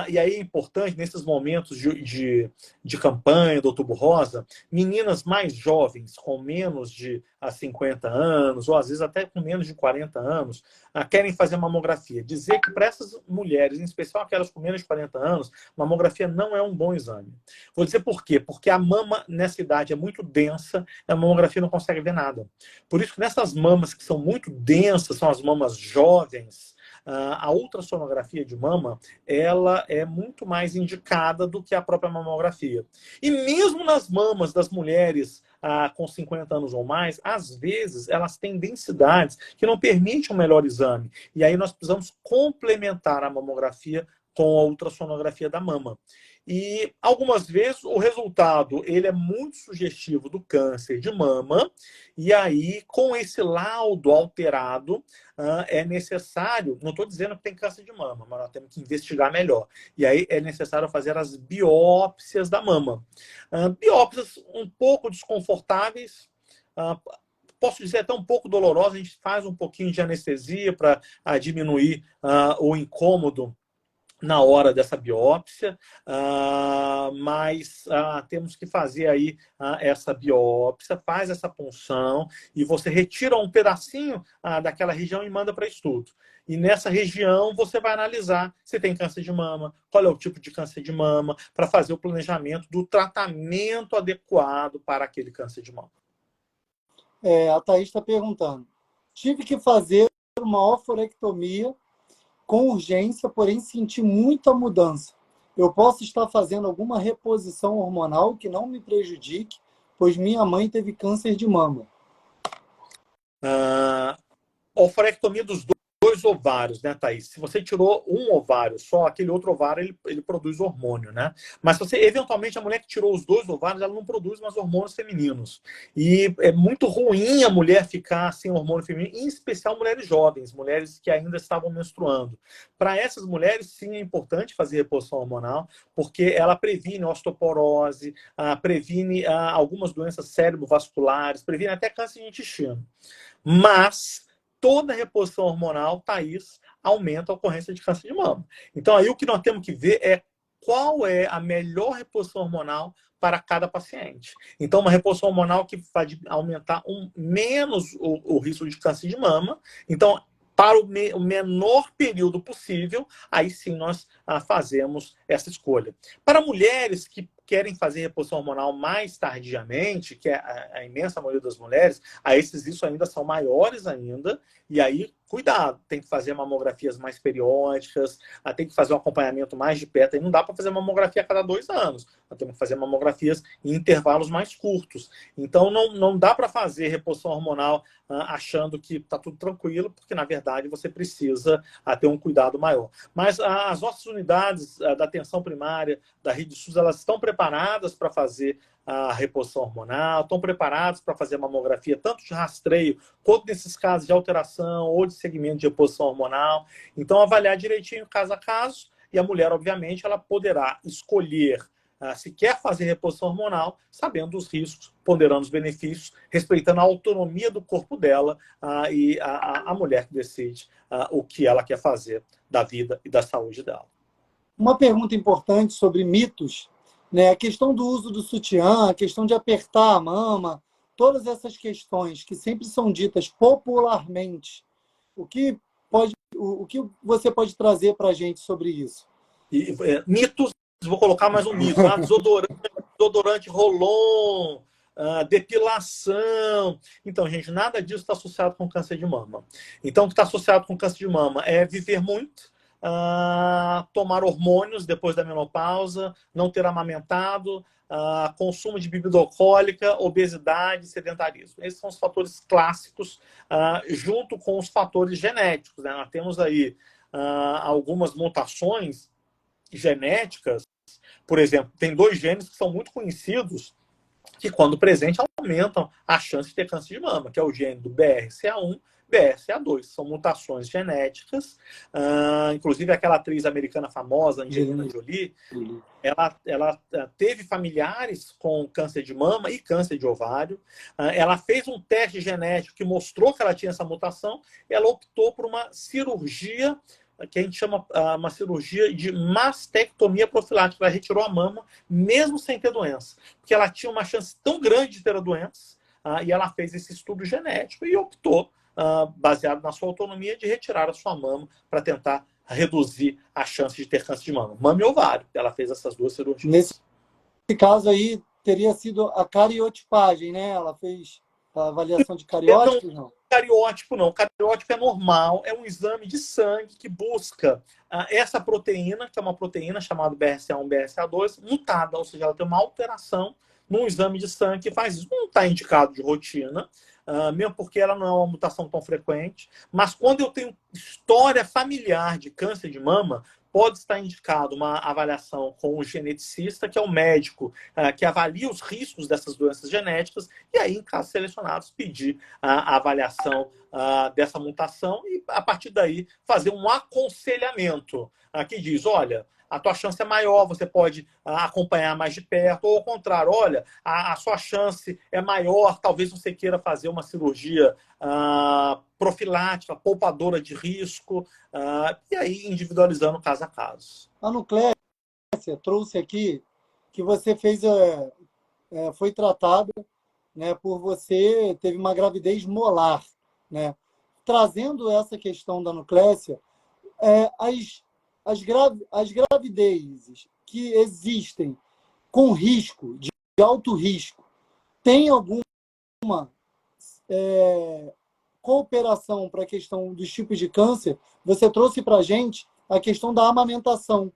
S2: e aí é importante, nesses momentos de campanha do Outubro Rosa, meninas mais jovens, com menos de 50 anos, ou às vezes até com menos de 40 anos, querem fazer mamografia. Dizer que para essas mulheres, em especial aquelas com menos de 40 anos, mamografia não é um bom exame. Vou dizer por quê? Porque a mama nessa idade é muito densa, a mamografia não consegue ver nada. Por isso que nessas mamas que são muito densas, são as mamas jovens, a ultrassonografia de mama, ela é muito mais indicada do que a própria mamografia. E mesmo nas mamas das mulheres com 50 anos ou mais, às vezes elas têm densidades que não permitem um melhor exame. E aí nós precisamos complementar a mamografia com a ultrassonografia da mama. E algumas vezes o resultado ele é muito sugestivo do câncer de mama, e aí com esse laudo alterado é necessário, não estou dizendo que tem câncer de mama, mas nós temos que investigar melhor. E aí é necessário fazer as biópsias da mama. Biópsias um pouco desconfortáveis, posso dizer até um pouco dolorosas, a gente faz um pouquinho de anestesia para diminuir o incômodo na hora dessa biópsia, mas temos que fazer aí essa biópsia, faz essa punção e você retira um pedacinho daquela região e manda para estudo. E nessa região você vai analisar se tem câncer de mama, qual é o tipo de câncer de mama, para fazer o planejamento do tratamento adequado para aquele câncer de mama.
S1: A Thaís está perguntando. Tive que fazer uma oforectomia com urgência, porém senti muita mudança. Eu posso estar fazendo alguma reposição hormonal que não me prejudique, pois minha mãe teve câncer de mama.
S2: Oforectomia dos dois ovários, né, Thaís? Se você tirou um ovário só, aquele outro ovário ele produz hormônio, né? Mas se você, eventualmente, a mulher que tirou os dois ovários, ela não produz mais hormônios femininos. E é muito ruim a mulher ficar sem hormônio feminino, em especial mulheres jovens, mulheres que ainda estavam menstruando. Para essas mulheres, sim, é importante fazer reposição hormonal, porque ela previne osteoporose, previne algumas doenças cerebrovasculares, previne até câncer de intestino. Mas toda reposição hormonal, Thaís, aumenta a ocorrência de câncer de mama. Então, aí o que nós temos que ver é qual é a melhor reposição hormonal para cada paciente. Então, uma reposição hormonal que vai aumentar menos o risco de câncer de mama. Então, para o menor período possível, aí sim nós fazemos essa escolha. Para mulheres que querem fazer reposição hormonal mais tardiamente, que é a imensa maioria das mulheres, a esses riscos ainda são maiores ainda, e aí, cuidado, tem que fazer mamografias mais periódicas, tem que fazer um acompanhamento mais de perto, aí não dá para fazer mamografia a cada 2 anos, nós temos que fazer mamografias em intervalos mais curtos. Então, não dá para fazer reposição hormonal achando que está tudo tranquilo, porque, na verdade, você precisa ter um cuidado maior. Mas as nossas unidades da atenção primária, da rede SUS, elas estão preparadas para fazer a reposição hormonal, estão preparados para fazer a mamografia, tanto de rastreio, quanto nesses casos de alteração ou de segmento de reposição hormonal. Então, avaliar direitinho caso a caso, e a mulher, obviamente, ela poderá escolher se quer fazer reposição hormonal, sabendo os riscos, ponderando os benefícios, respeitando a autonomia do corpo dela e a mulher que decide o que ela quer fazer da vida e da saúde dela.
S1: Uma pergunta importante sobre mitos, né? A questão do uso do sutiã, a questão de apertar a mama, todas essas questões que sempre são ditas popularmente. O que você pode trazer para a gente sobre isso?
S2: Mitos, vou colocar mais um mito. Desodorante Rolon, depilação. Então, gente, nada disso está associado com câncer de mama. Então, o que está associado com câncer de mama é viver muito, tomar hormônios depois da menopausa, não ter amamentado, consumo de bebida alcoólica, obesidade, sedentarismo. Esses são os fatores clássicos, junto com os fatores genéticos, né? Nós temos aí algumas mutações genéticas. Por exemplo, tem 2 genes que são muito conhecidos que, quando presente, aumentam a chance de ter câncer de mama, que é o gene do BRCA1 e BRCA2. São mutações genéticas. Inclusive, aquela atriz americana famosa, Angelina Jolie, ela teve familiares com câncer de mama e câncer de ovário. Ela fez um teste genético que mostrou que ela tinha essa mutação e ela optou por uma cirurgia que a gente chama uma cirurgia de mastectomia profilática. Ela retirou a mama, mesmo sem ter doença. Porque ela tinha uma chance tão grande de ter a doença, e ela fez esse estudo genético e optou, baseado na sua autonomia, de retirar a sua mama para tentar reduzir a chance de ter câncer de mama. Mama e ovário. Ela fez essas 2 cirurgias.
S1: Nesse caso aí, teria sido a cariotipagem, né? Ela fez a avaliação de cariótipos, não?
S2: Cariótipo não. Cariótipo é normal, é um exame de sangue que busca essa proteína, que é uma proteína chamada BRCA1, BRCA2, mutada, ou seja, ela tem uma alteração num exame de sangue que faz isso. Não está indicado de rotina, mesmo porque ela não é uma mutação tão frequente, mas quando eu tenho história familiar de câncer de mama, pode estar indicado uma avaliação com o geneticista, que é o médico que avalia os riscos dessas doenças genéticas, e aí, em casos selecionados, pedir a avaliação dessa mutação e, a partir daí, fazer um aconselhamento que diz, olha, a tua chance é maior, você pode acompanhar mais de perto, ou ao contrário, olha, a sua chance é maior, talvez você queira fazer uma cirurgia profilática, poupadora de risco, e aí individualizando caso a caso.
S1: A Nuclécia trouxe aqui que você fez, foi tratada, né, por você, teve uma gravidez molar, né? trazendo essa questão da nuclécia, as gravidezes que existem com risco, de alto risco, tem alguma cooperação para a questão dos tipos de câncer? Você trouxe para a gente a questão da amamentação,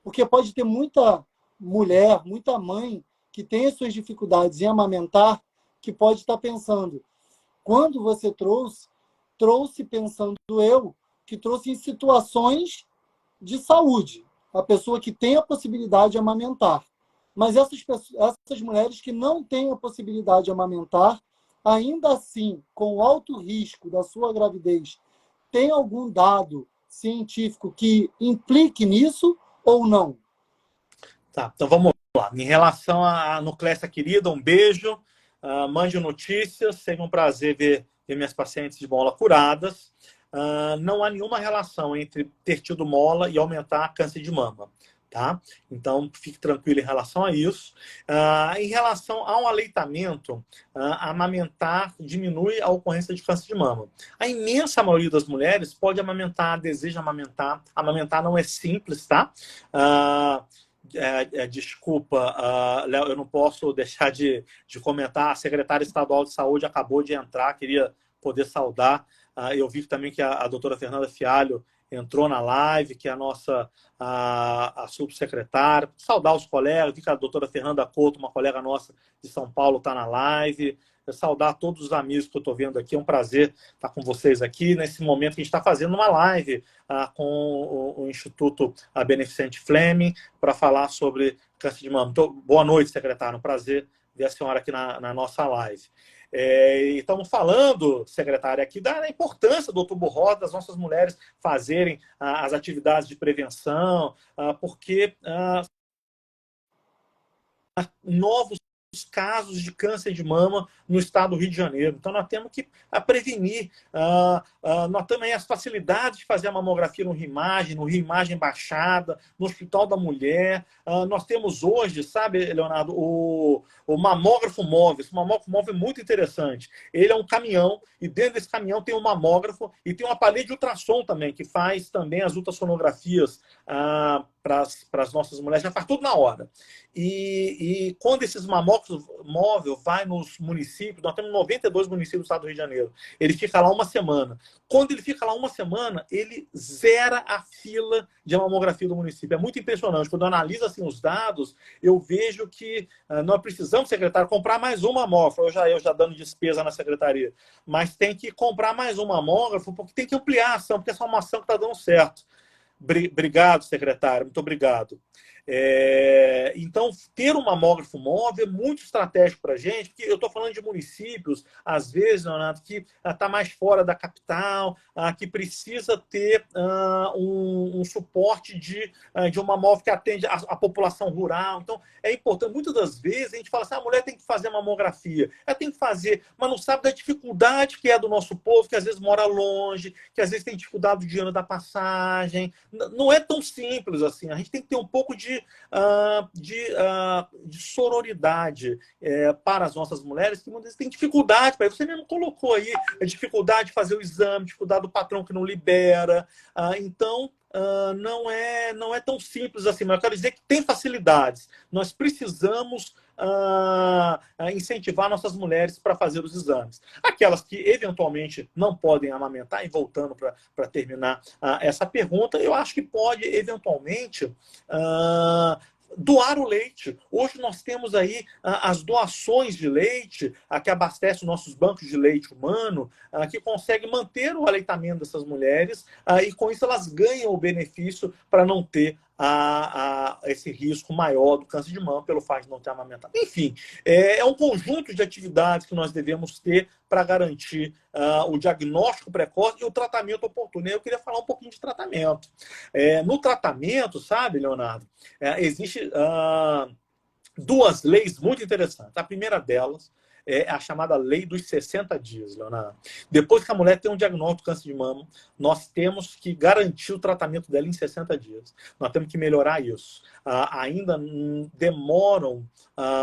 S1: porque pode ter muita mulher, muita mãe que tem as suas dificuldades em amamentar, que pode estar pensando, quando você trouxe pensando que trouxe em situações de saúde, a pessoa que tem a possibilidade de amamentar. Mas essas mulheres que não têm a possibilidade de amamentar, ainda assim, com alto risco da sua gravidez, tem algum dado científico que implique nisso ou não?
S2: Tá, então vamos lá. Em relação à nuclécia querida, um beijo. Mande notícias. Sempre um prazer ver minhas pacientes de mola curadas. Não há nenhuma relação entre ter tido mola e aumentar câncer de mama. Tá? Então, fique tranquilo em relação a isso. Em relação ao aleitamento, amamentar diminui a ocorrência de câncer de mama. A imensa maioria das mulheres pode amamentar, deseja amamentar. Amamentar não é simples, tá? Desculpa, Léo, eu não posso deixar de comentar. A secretária estadual de saúde acabou de entrar, queria poder saudar. Eu vi também que a doutora Fernanda Fialho entrou na live, que é a nossa a subsecretária. Saudar os colegas, vi que a doutora Fernanda Couto, uma colega nossa de São Paulo, está na live. Saudar todos os amigos que eu estou vendo aqui. É um prazer estar com vocês aqui nesse momento que a gente está fazendo uma live com o Instituto Beneficente Fleming para falar sobre câncer de mama. Então, boa noite, secretário. Um prazer ver a senhora aqui na nossa live. Estamos falando, secretária, aqui da importância do Outubro Rosa, das nossas mulheres fazerem as atividades de prevenção, porque novos casos de câncer de mama no estado do Rio de Janeiro. Então, nós temos que prevenir. Nós temos aí as facilidades de fazer a mamografia no Reimagem Baixada, no Hospital da Mulher. Nós temos hoje, sabe, Leonardo, o mamógrafo móvel. Esse mamógrafo móvel é muito interessante. Ele é um caminhão, e dentro desse caminhão tem um mamógrafo e tem um aparelho de ultrassom também, que faz também as ultrassonografias para as nossas mulheres, já faz tudo na hora. E quando esses mamógrafos móvel vai nos municípios, nós temos 92 municípios do estado do Rio de Janeiro, ele fica lá uma semana. Quando ele fica lá uma semana, ele zera a fila de mamografia do município. É muito impressionante. Quando eu analiso assim, os dados, eu vejo que nós precisamos, secretário, comprar mais um mamógrafo. Eu já dando despesa na secretaria. Mas tem que comprar mais um mamógrafo, porque tem que ampliar a ação, porque essa é uma ação que está dando certo. Obrigado, secretário. Muito obrigado. Então, ter um mamógrafo móvel é muito estratégico para a gente, porque eu estou falando de municípios, às vezes, Leonardo, que está mais fora da capital, que precisa ter um suporte de um mamógrafo que atende a população rural. Então, é importante. Muitas das vezes, a gente fala assim, a mulher tem que fazer mamografia. Ela tem que fazer, mas não sabe da dificuldade que é do nosso povo, que às vezes mora longe, que às vezes tem dificuldade do dinheiro da passagem. Não é tão simples assim. A gente tem que ter um pouco de sororidade para as nossas mulheres que muitas vezes têm dificuldade. Você mesmo colocou aí a dificuldade de fazer o exame, dificuldade do patrão que não libera. Então, não é tão simples assim, mas eu quero dizer que tem facilidades. Nós precisamos incentivar nossas mulheres para fazer os exames. Aquelas que eventualmente não podem amamentar, e voltando para terminar essa pergunta, eu acho que pode eventualmente doar o leite. Hoje nós temos aí as doações de leite, que abastecem os nossos bancos de leite humano, que conseguem manter o aleitamento dessas mulheres, e com isso elas ganham o benefício para não ter esse risco maior do câncer de mama pelo fato de não ter amamentado. Enfim, é um conjunto de atividades que nós devemos ter para garantir o diagnóstico precoce e o tratamento oportuno. Eu queria falar um pouquinho de tratamento. No tratamento, sabe, Leonardo, existe duas leis muito interessantes. A primeira delas é a chamada lei dos 60 dias, Leonardo. Depois que a mulher tem um diagnóstico de câncer de mama, nós temos que garantir o tratamento dela em 60 dias. Nós temos que melhorar isso. ainda demoram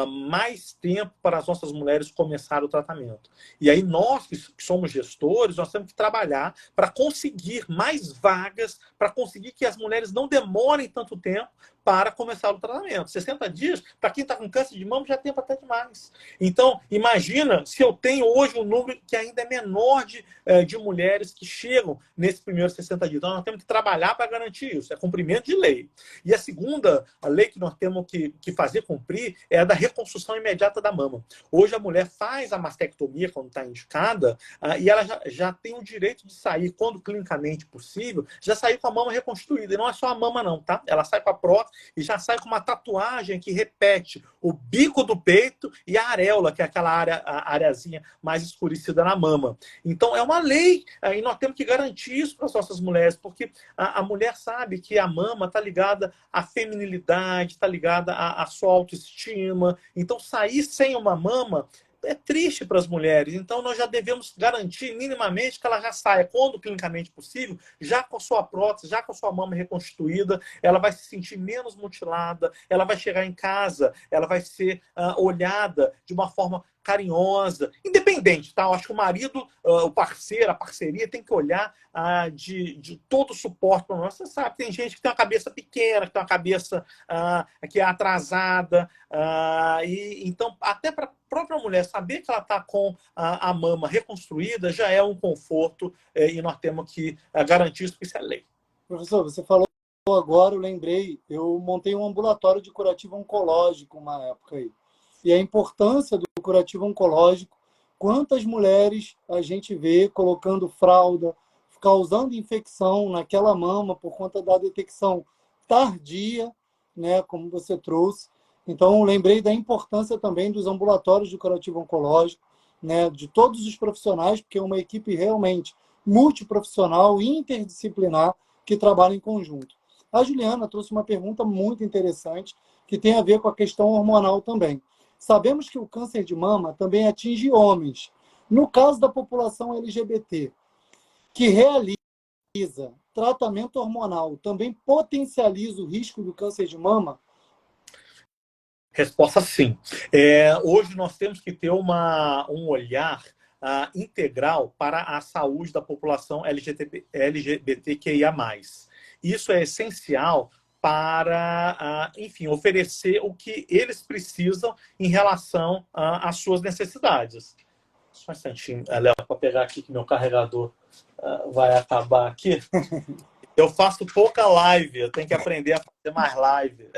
S2: mais tempo para as nossas mulheres começarem o tratamento. E aí nós, que somos gestores, nós temos que trabalhar para conseguir mais vagas, para conseguir que as mulheres não demorem tanto tempo para começar o tratamento. 60 dias, para quem está com câncer de mama, já é tempo até demais. Então, imagina se eu tenho hoje um número que ainda é menor de mulheres que chegam nesses primeiros 60 dias. Então, nós temos que trabalhar para garantir isso. É cumprimento de lei. E a segunda lei que nós temos que fazer cumprir é a da reconstrução imediata da mama. Hoje, a mulher faz a mastectomia quando está indicada e ela já tem o direito de sair, quando clinicamente possível, já sair com a mama reconstruída. E não é só a mama, não, tá? Ela sai com a prótese e já sai com uma tatuagem que repete o bico do peito e a areola, que é aquela areazinha mais escurecida na mama. Então, é uma lei, e nós temos que garantir isso para as nossas mulheres, porque a mulher sabe que a mama está ligada à feminilidade, está ligada à sua autoestima. Então, sair sem uma mama é triste para as mulheres. Então, nós já devemos garantir minimamente que ela já saia, quando clinicamente possível, já com a sua prótese, já com a sua mama reconstituída, ela vai se sentir menos mutilada, ela vai chegar em casa, ela vai ser olhada de uma forma carinhosa, independente, tá? Eu acho que o marido, o parceiro, a parceria tem que olhar de todo o suporte para nós. Você sabe, tem gente que tem uma cabeça pequena, que tem uma cabeça que é atrasada, e então, até para a própria mulher saber que ela está com a mama reconstruída já é um conforto, e nós temos que garantir isso, porque isso é lei.
S1: Professor, você falou agora, eu lembrei, eu montei um ambulatório de curativo oncológico uma época aí. E a importância do curativo oncológico, quantas mulheres a gente vê colocando fralda, causando infecção naquela mama por conta da detecção tardia, né, como você trouxe. Então, lembrei da importância também dos ambulatórios de curativo oncológico, né, de todos os profissionais, porque é uma equipe realmente multiprofissional e interdisciplinar que trabalha em conjunto. A Juliana trouxe uma pergunta muito interessante que tem a ver com a questão hormonal também. Sabemos que o câncer de mama também atinge homens. No caso da população LGBT, que realiza tratamento hormonal, também potencializa o risco do câncer de mama?
S2: Resposta sim. Hoje nós temos que ter um olhar integral para a saúde da população LGBTQIA+. Isso é essencial para, enfim, oferecer o que eles precisam em relação às suas necessidades. Só um instantinho, Léo, para pegar aqui que meu carregador vai acabar aqui. Eu faço pouca live, eu tenho que aprender a fazer mais live.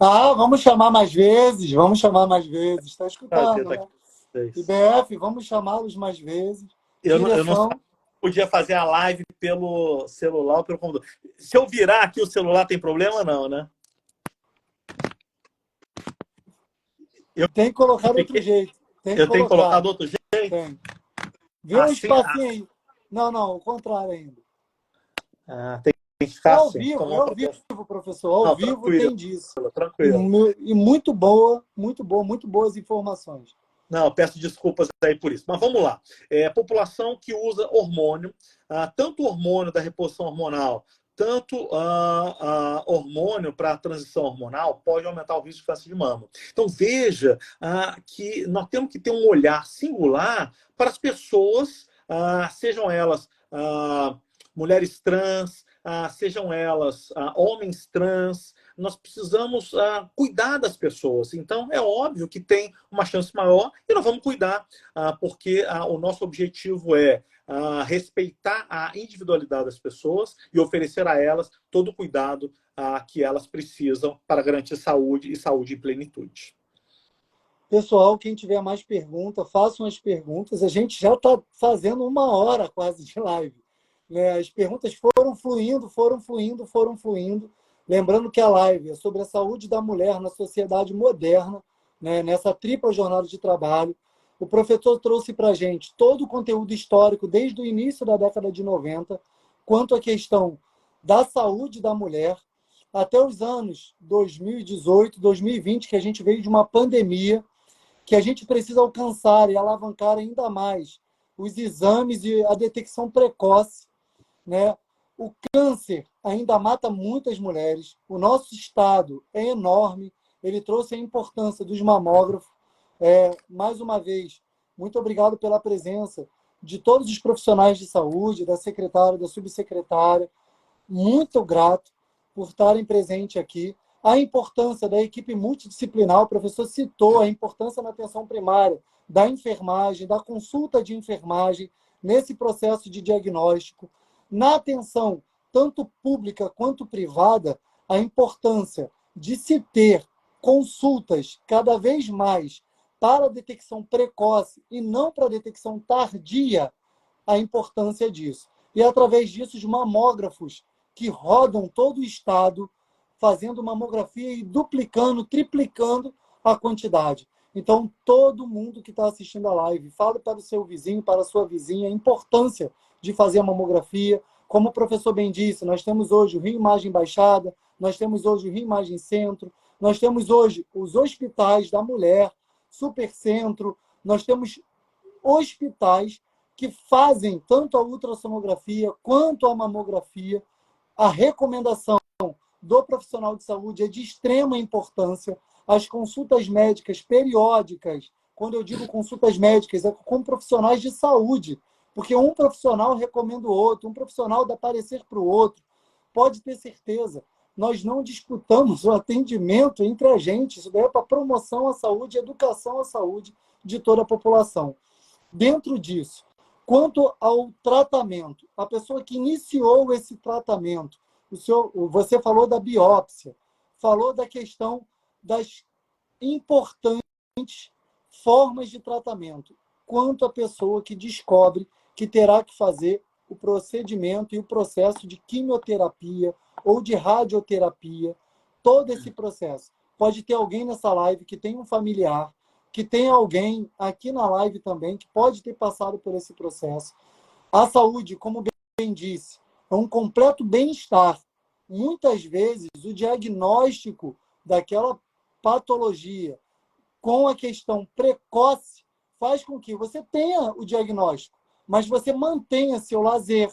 S1: Vamos chamar mais vezes, vamos chamar mais vezes. Está escutando, né? IBF, vamos chamá-los mais vezes.
S2: Eu não podia fazer a live pelo celular ou pelo computador. Se eu virar aqui o celular, tem problema não, né?
S1: Tem que colocar de outro jeito.
S2: Tenho que colocar de outro jeito?
S1: Tem. Vê um espacinho aí. Não, o contrário ainda.
S2: Tem que ficar
S1: ao
S2: assim.
S1: Vivo, professor. Ao vivo tem disso.
S2: Tranquilo.
S1: E muito boas informações.
S2: Não, peço desculpas aí por isso. Mas vamos lá. População que usa hormônio, tanto hormônio da reposição hormonal, tanto hormônio para a transição hormonal, pode aumentar o risco de câncer de mama. Então, veja que nós temos que ter um olhar singular para as pessoas, sejam elas mulheres trans, sejam elas homens trans. Nós precisamos cuidar das pessoas. Então, é óbvio que tem uma chance maior e nós vamos cuidar, porque o nosso objetivo é respeitar a individualidade das pessoas e oferecer a elas todo o cuidado que elas precisam para garantir saúde e saúde em plenitude.
S1: Pessoal, quem tiver mais perguntas, façam as perguntas. A gente já está fazendo 1 hora quase de live. As perguntas foram fluindo. Lembrando que a live é sobre a saúde da mulher na sociedade moderna, né, nessa tripla jornada de trabalho. O professor trouxe para a gente todo o conteúdo histórico desde o início da década de 90, quanto à questão da saúde da mulher, até os anos 2018, 2020, que a gente veio de uma pandemia, que a gente precisa alcançar e alavancar ainda mais os exames e a detecção precoce, né? O câncer ainda mata muitas mulheres. O nosso estado é enorme. Ele trouxe a importância dos mamógrafos. Mais uma vez, muito obrigado pela presença de todos os profissionais de saúde, da secretária, da subsecretária. Muito grato por estarem presentes aqui. A importância da equipe multidisciplinar, o professor citou a importância na atenção primária, da enfermagem, da consulta de enfermagem, nesse processo de diagnóstico. Na atenção, tanto pública quanto privada, a importância de se ter consultas cada vez mais para a detecção precoce e não para a detecção tardia, a importância disso. E, através disso, os mamógrafos que rodam todo o estado, fazendo mamografia e duplicando, triplicando a quantidade. Então, todo mundo que está assistindo a live, fale para o seu vizinho, para a sua vizinha, a importância de fazer a mamografia. Como o professor bem disse, nós temos hoje o Rio Imagem Baixada, nós temos hoje o Rio Imagem Centro, nós temos hoje os hospitais da mulher, Supercentro, nós temos hospitais que fazem tanto a ultrassonografia quanto a mamografia. A recomendação do profissional de saúde é de extrema importância. As consultas médicas periódicas, quando eu digo consultas médicas, é com profissionais de saúde, porque um profissional recomenda o outro, um profissional dá parecer para o outro. Pode ter certeza, nós não disputamos o atendimento entre a gente, isso daí é para promoção à saúde, educação à saúde de toda a população. Dentro disso, quanto ao tratamento, a pessoa que iniciou esse tratamento, você falou da biópsia, falou da questão das importantes formas de tratamento. Quanto a pessoa que descobre que terá que fazer o procedimento e o processo de quimioterapia ou de radioterapia, todo esse processo. Pode ter alguém nessa live que tem um familiar, que tem alguém aqui na live também que pode ter passado por esse processo. A saúde, como bem disse, é um completo bem-estar. Muitas vezes, o diagnóstico daquela patologia com a questão precoce faz com que você tenha o diagnóstico, mas você mantenha seu lazer,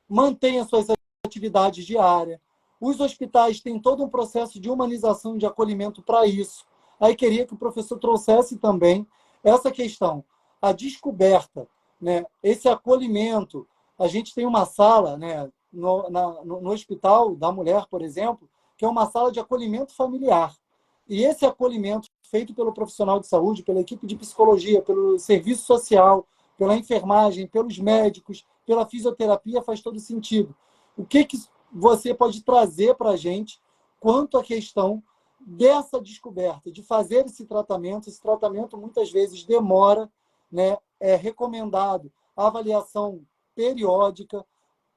S1: mantenha suas atividades diárias. Os hospitais têm todo um processo de humanização, de acolhimento para isso. Aí queria que o professor trouxesse também essa questão, a descoberta, né? Esse acolhimento. A gente tem uma sala, né, no Hospital da Mulher, por exemplo, que é uma sala de acolhimento familiar. E esse acolhimento feito pelo profissional de saúde, pela equipe de psicologia, pelo serviço social, pela enfermagem, pelos médicos, pela fisioterapia, faz todo sentido. O que você pode trazer para a gente quanto à questão dessa descoberta, de fazer esse tratamento? Esse tratamento muitas vezes demora, né? É recomendado a avaliação periódica,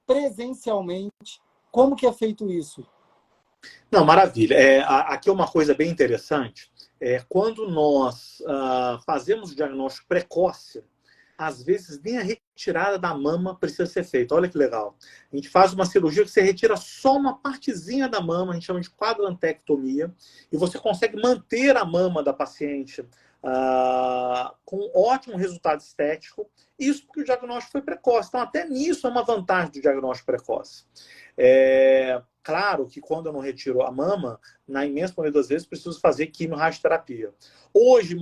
S1: presencialmente. Como que é feito isso?
S2: Não, maravilha. Aqui é uma coisa bem interessante. Quando nós fazemos o diagnóstico precoce, às vezes nem a retirada da mama precisa ser feita. Olha que legal. A gente faz uma cirurgia que você retira só uma partezinha da mama, a gente chama de quadrantectomia, e você consegue manter a mama da paciente com ótimo resultado estético. Isso porque o diagnóstico foi precoce. Então, até nisso é uma vantagem do diagnóstico precoce. Claro que quando eu não retiro a mama, na imensa maioria das vezes, preciso fazer quimio-radioterapia. Hoje,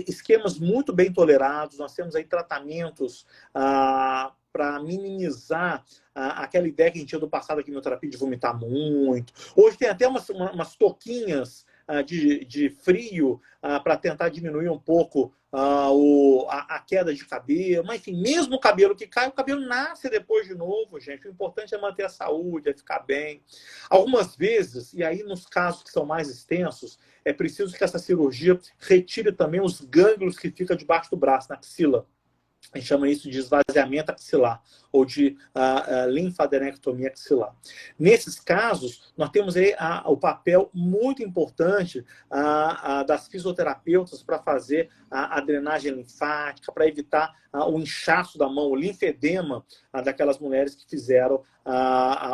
S2: esquemas muito bem tolerados, nós temos aí tratamentos para minimizar aquela ideia que a gente tinha do passado da quimioterapia de vomitar muito. Hoje tem até umas touquinhas de frio para tentar diminuir um pouco a queda de cabelo. Mas, enfim, mesmo o cabelo que cai, o cabelo nasce depois de novo, gente. O importante é manter a saúde, é ficar bem. Algumas vezes, e aí nos casos que são mais extensos, é preciso que essa cirurgia retire também os gânglios que ficam debaixo do braço, na axila. A gente chama isso de esvaziamento axilar ou de linfadenectomia axilar. Nesses casos, nós temos aí o papel muito importante das fisioterapeutas para fazer a drenagem linfática, para evitar o inchaço da mão, o linfedema daquelas mulheres que fizeram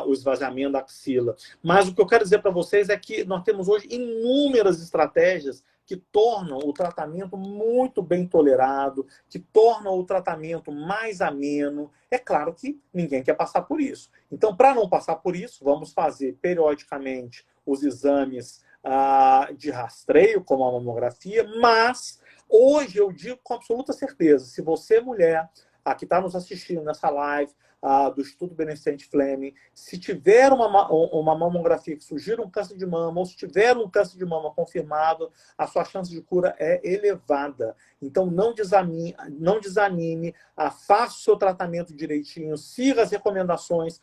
S2: o esvaziamento da axila. Mas o que eu quero dizer para vocês é que nós temos hoje inúmeras estratégias que tornam o tratamento muito bem tolerado, que tornam o tratamento mais ameno. É claro que ninguém quer passar por isso. Então, para não passar por isso, vamos fazer periodicamente os exames de rastreio, como a mamografia, mas hoje eu digo com absoluta certeza, se você, mulher, que está nos assistindo nessa live do Instituto Beneficente Fleming, se tiver uma mamografia que sugira um câncer de mama, ou se tiver um câncer de mama confirmado, a sua chance de cura é elevada. Então, não desanime, faça o seu tratamento direitinho, siga as recomendações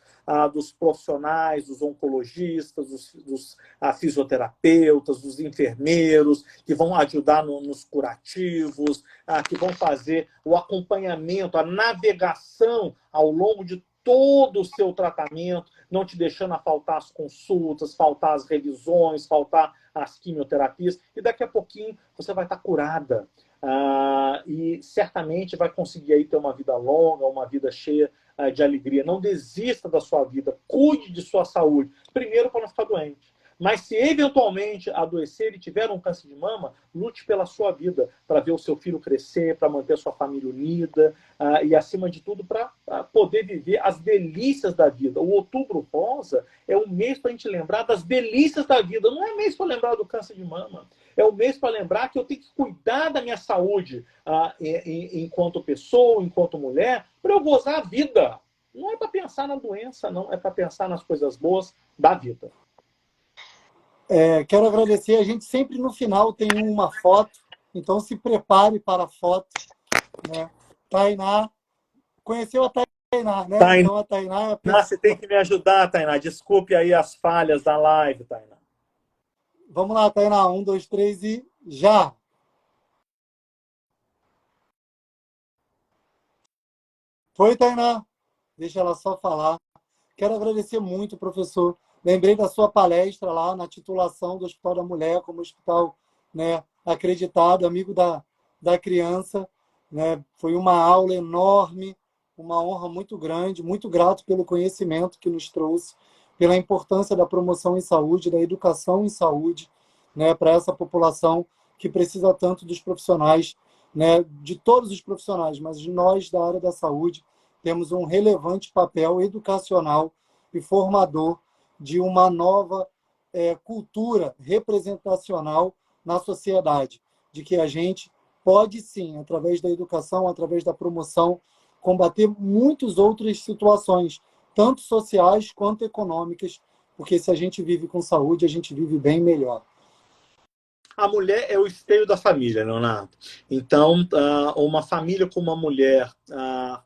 S2: dos profissionais, dos oncologistas, dos fisioterapeutas, dos enfermeiros, que vão ajudar nos curativos, que vão fazer o acompanhamento, a navegação ao longo de todo o seu tratamento, não te deixando faltar as consultas, faltar as revisões, faltar as quimioterapias, e daqui a pouquinho você vai estar curada. E certamente vai conseguir aí ter uma vida longa, uma vida cheia de alegria. Não desista da sua vida, cuide de sua saúde, primeiro para não ficar doente. Mas se eventualmente adoecer e tiver um câncer de mama, lute pela sua vida, para ver o seu filho crescer, para manter a sua família unida e, acima de tudo, para poder viver as delícias da vida. O Outubro Rosa é um mês para a gente lembrar das delícias da vida. Não é mês para lembrar do câncer de mama. É um mês para lembrar que eu tenho que cuidar da minha saúde enquanto pessoa, enquanto mulher, para eu gozar a vida. Não é para pensar na doença, não. É para pensar nas coisas boas da vida.
S1: Quero agradecer. A gente sempre no final tem uma foto, então se prepare para a foto. Né? Tainá, conheceu a Tainá, né?
S2: Tainá,
S1: então a Tainá é a pessoa...
S2: Você tem que me ajudar, Tainá. Desculpe aí as falhas da live, Tainá.
S1: Vamos lá, Tainá. 1, 2, 3 e já! Foi, Tainá? Deixa ela só falar. Quero agradecer muito, professor. Lembrei da sua palestra lá na titulação do Hospital da Mulher como hospital, né, acreditado, amigo da criança. Né? Foi uma aula enorme, uma honra muito grande, muito grato pelo conhecimento que nos trouxe, pela importância da promoção em saúde, da educação em saúde, né, para essa população que precisa tanto dos profissionais, né, de todos os profissionais, mas de nós da área da saúde temos um relevante papel educacional e formador de uma nova cultura representacional na sociedade, de que a gente pode sim, através da educação, através da promoção, combater muitas outras situações, tanto sociais quanto econômicas, porque se a gente vive com saúde, a gente vive bem melhor.
S2: A mulher é o esteio da família, Leonardo. Então, uma família com uma mulher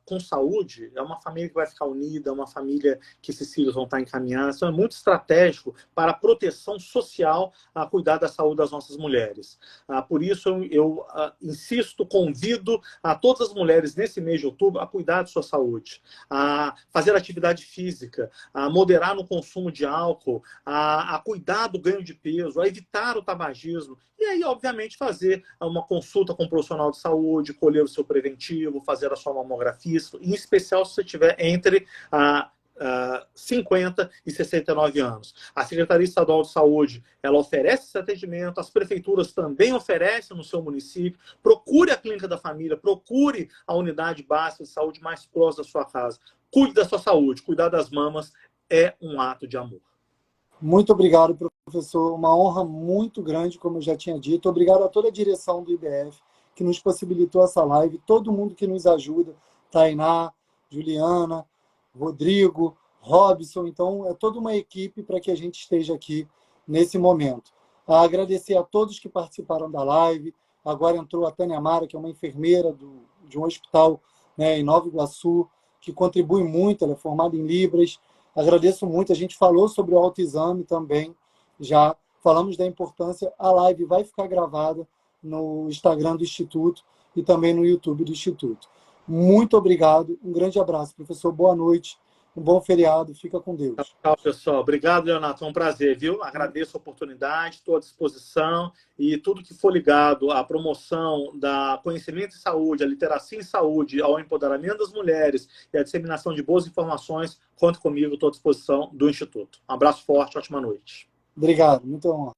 S2: com saúde é uma família que vai ficar unida, é uma família que esses filhos vão estar encaminhados. Então, é muito estratégico para a proteção social, cuidar da saúde das nossas mulheres. Por isso, eu insisto, convido a todas as mulheres nesse mês de outubro a cuidar de sua saúde, a fazer atividade física, a moderar no consumo de álcool, a cuidar do ganho de peso, a evitar o tabagismo. E aí, obviamente, fazer uma consulta com um profissional de saúde, colher o seu preventivo, fazer a sua mamografia, em especial se você tiver entre 50 e 69 anos. A Secretaria Estadual de Saúde, ela oferece esse atendimento, as prefeituras também oferecem no seu município. Procure a clínica da família, procure a unidade básica de saúde mais próxima da sua casa. Cuide da sua saúde, cuidar das mamas é um ato de amor.
S1: Muito obrigado, professor. Uma honra muito grande, como eu já tinha dito. Obrigado a toda a direção do IBF, que nos possibilitou essa live, todo mundo que nos ajuda, Tainá, Juliana, Rodrigo, Robson. Então, é toda uma equipe para que a gente esteja aqui nesse momento. Agradecer a todos que participaram da live. Agora entrou a Tânia Mara, que é uma enfermeira de um hospital, né, em Nova Iguaçu, que contribui muito, ela é formada em Libras. Agradeço muito. A gente falou sobre o autoexame também, já falamos da importância. A live vai ficar gravada no Instagram do Instituto e também no YouTube do Instituto. Muito obrigado. Um grande abraço, professor. Boa noite. Um bom feriado. Fica com Deus.
S2: Tchau, pessoal. Obrigado, Leonardo. Foi um prazer, viu? Agradeço a oportunidade, estou à disposição e tudo que for ligado à promoção da conhecimento em saúde, à literacia em saúde, ao empoderamento das mulheres e à disseminação de boas informações, conte comigo, estou à disposição do Instituto. Um abraço forte, ótima noite.
S1: Obrigado. Muita honra.